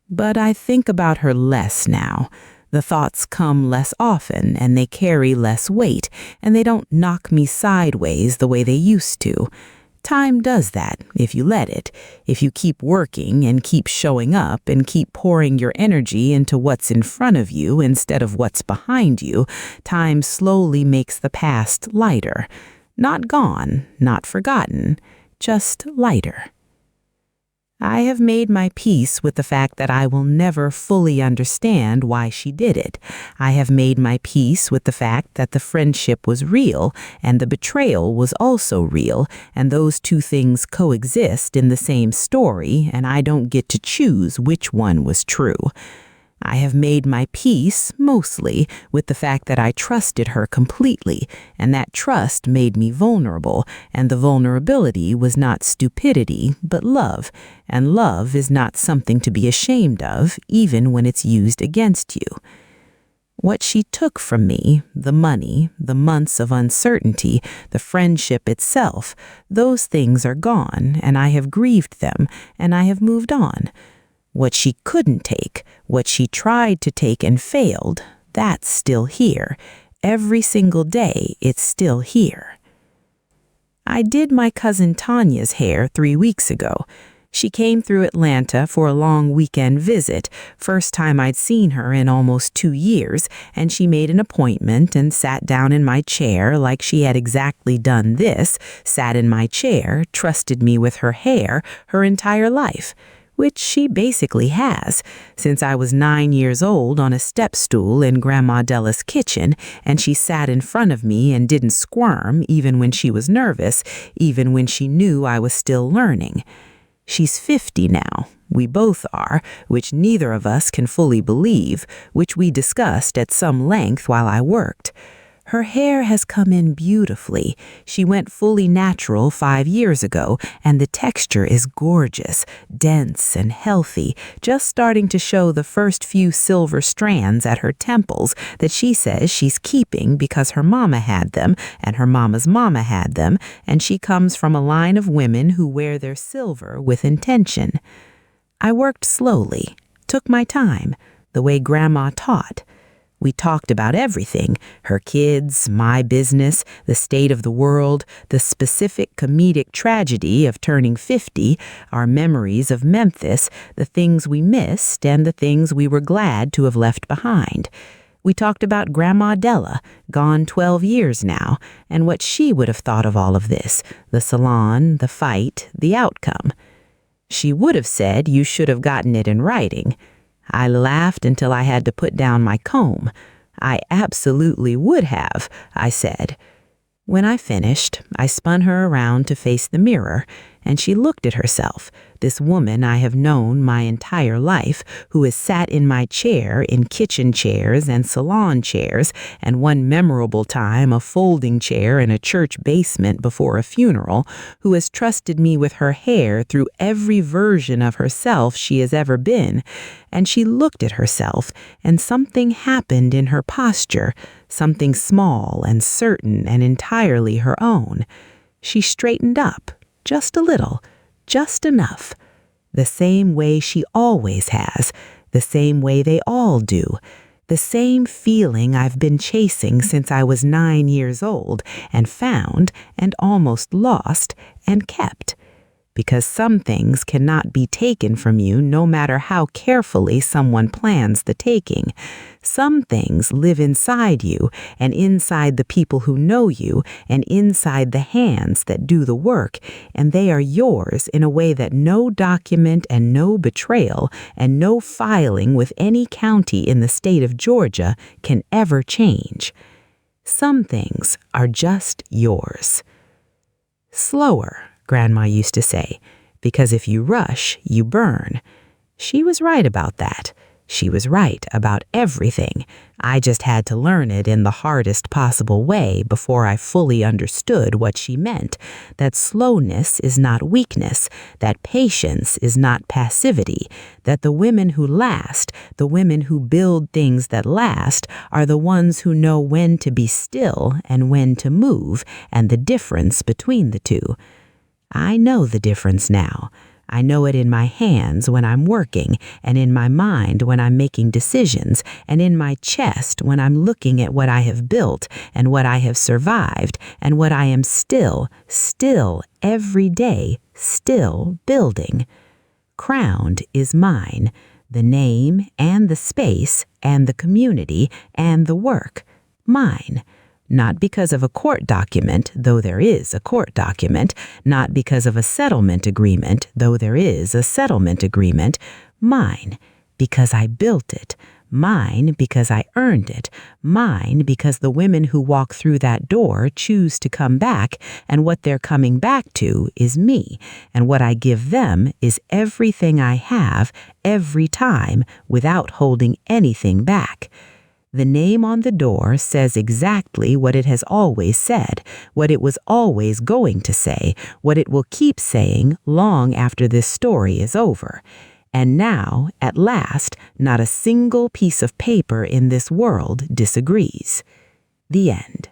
But I think about her less now. The thoughts come less often, and they carry less weight, and they don't knock me sideways the way they used to. Time does that, if you let it. If you keep working and keep showing up and keep pouring your energy into what's in front of you instead of what's behind you, time slowly makes the past lighter. Not gone, not forgotten, just lighter. I have made my peace with the fact that I will never fully understand why she did it. I have made my peace with the fact that the friendship was real and the betrayal was also real, and those two things coexist in the same story, and I don't get to choose which one was true. I have made my peace, mostly, with the fact that I trusted her completely, and that trust made me vulnerable, and the vulnerability was not stupidity, but love, and love is not something to be ashamed of, even when it's used against you. What she took from me, the money, the months of uncertainty, the friendship itself, those things are gone, and I have grieved them, and I have moved on. What she couldn't take, what she tried to take and failed, that's still here. Every single day, it's still here. I did my cousin Tanya's hair 3 weeks ago. She came through Atlanta for a long weekend visit, first time I'd seen her in almost 2 years, and she made an appointment and sat down in my chair like she had exactly done this, sat in my chair, trusted me with her hair her entire life. Which she basically has, since I was 9 years old on a step stool in Grandma Della's kitchen, and she sat in front of me and didn't squirm even when she was nervous, even when she knew I was still learning. She's 50 now. We both are, which neither of us can fully believe, which we discussed at some length while I worked. Her hair has come in beautifully. She went fully natural 5 years ago, and the texture is gorgeous, dense and healthy, just starting to show the first few silver strands at her temples that she says she's keeping because her mama had them, and her mama's mama had them, and she comes from a line of women who wear their silver with intention. I worked slowly, took my time, the way Grandma taught. We talked about everything, her kids, my business, the state of the world, the specific comedic tragedy of turning 50, our memories of Memphis, the things we missed, and the things we were glad to have left behind. We talked about Grandma Della, gone 12 years now, and what she would have thought of all of this, the salon, the fight, the outcome. She would have said you should have gotten it in writing. I laughed until I had to put down my comb. I absolutely would have, I said. When I finished, I spun her around to face the mirror, and she looked at herself, this woman I have known my entire life, who has sat in my chair in kitchen chairs and salon chairs, and one memorable time a folding chair in a church basement before a funeral, who has trusted me with her hair through every version of herself she has ever been. And she looked at herself, and something happened in her posture, something small and certain and entirely her own. She straightened up, just a little, just enough. The same way she always has, the same way they all do, the same feeling I've been chasing since I was 9 years old and found and almost lost and kept. Because some things cannot be taken from you no matter how carefully someone plans the taking. Some things live inside you and inside the people who know you and inside the hands that do the work, and they are yours in a way that no document and no betrayal and no filing with any county in the state of Georgia can ever change. Some things are just yours. Slower, Grandma used to say, because if you rush, you burn. She was right about that. She was right about everything. I just had to learn it in the hardest possible way before I fully understood what she meant, that slowness is not weakness, that patience is not passivity, that the women who last, the women who build things that last, are the ones who know when to be still and when to move, and the difference between the two. I know the difference now. I know it in my hands when I'm working, and in my mind when I'm making decisions, and in my chest when I'm looking at what I have built and what I have survived and what I am still every day, still building. Crowned is mine, the name and the space and the community and the work, mine. Not because of a court document, though there is a court document, not because of a settlement agreement, though there is a settlement agreement, mine, because I built it, mine because I earned it, mine because the women who walk through that door choose to come back, and what they're coming back to is me, and what I give them is everything I have, every time, without holding anything back. The name on the door says exactly what it has always said, what it was always going to say, what it will keep saying long after this story is over. And now, at last, not a single piece of paper in this world disagrees. The end.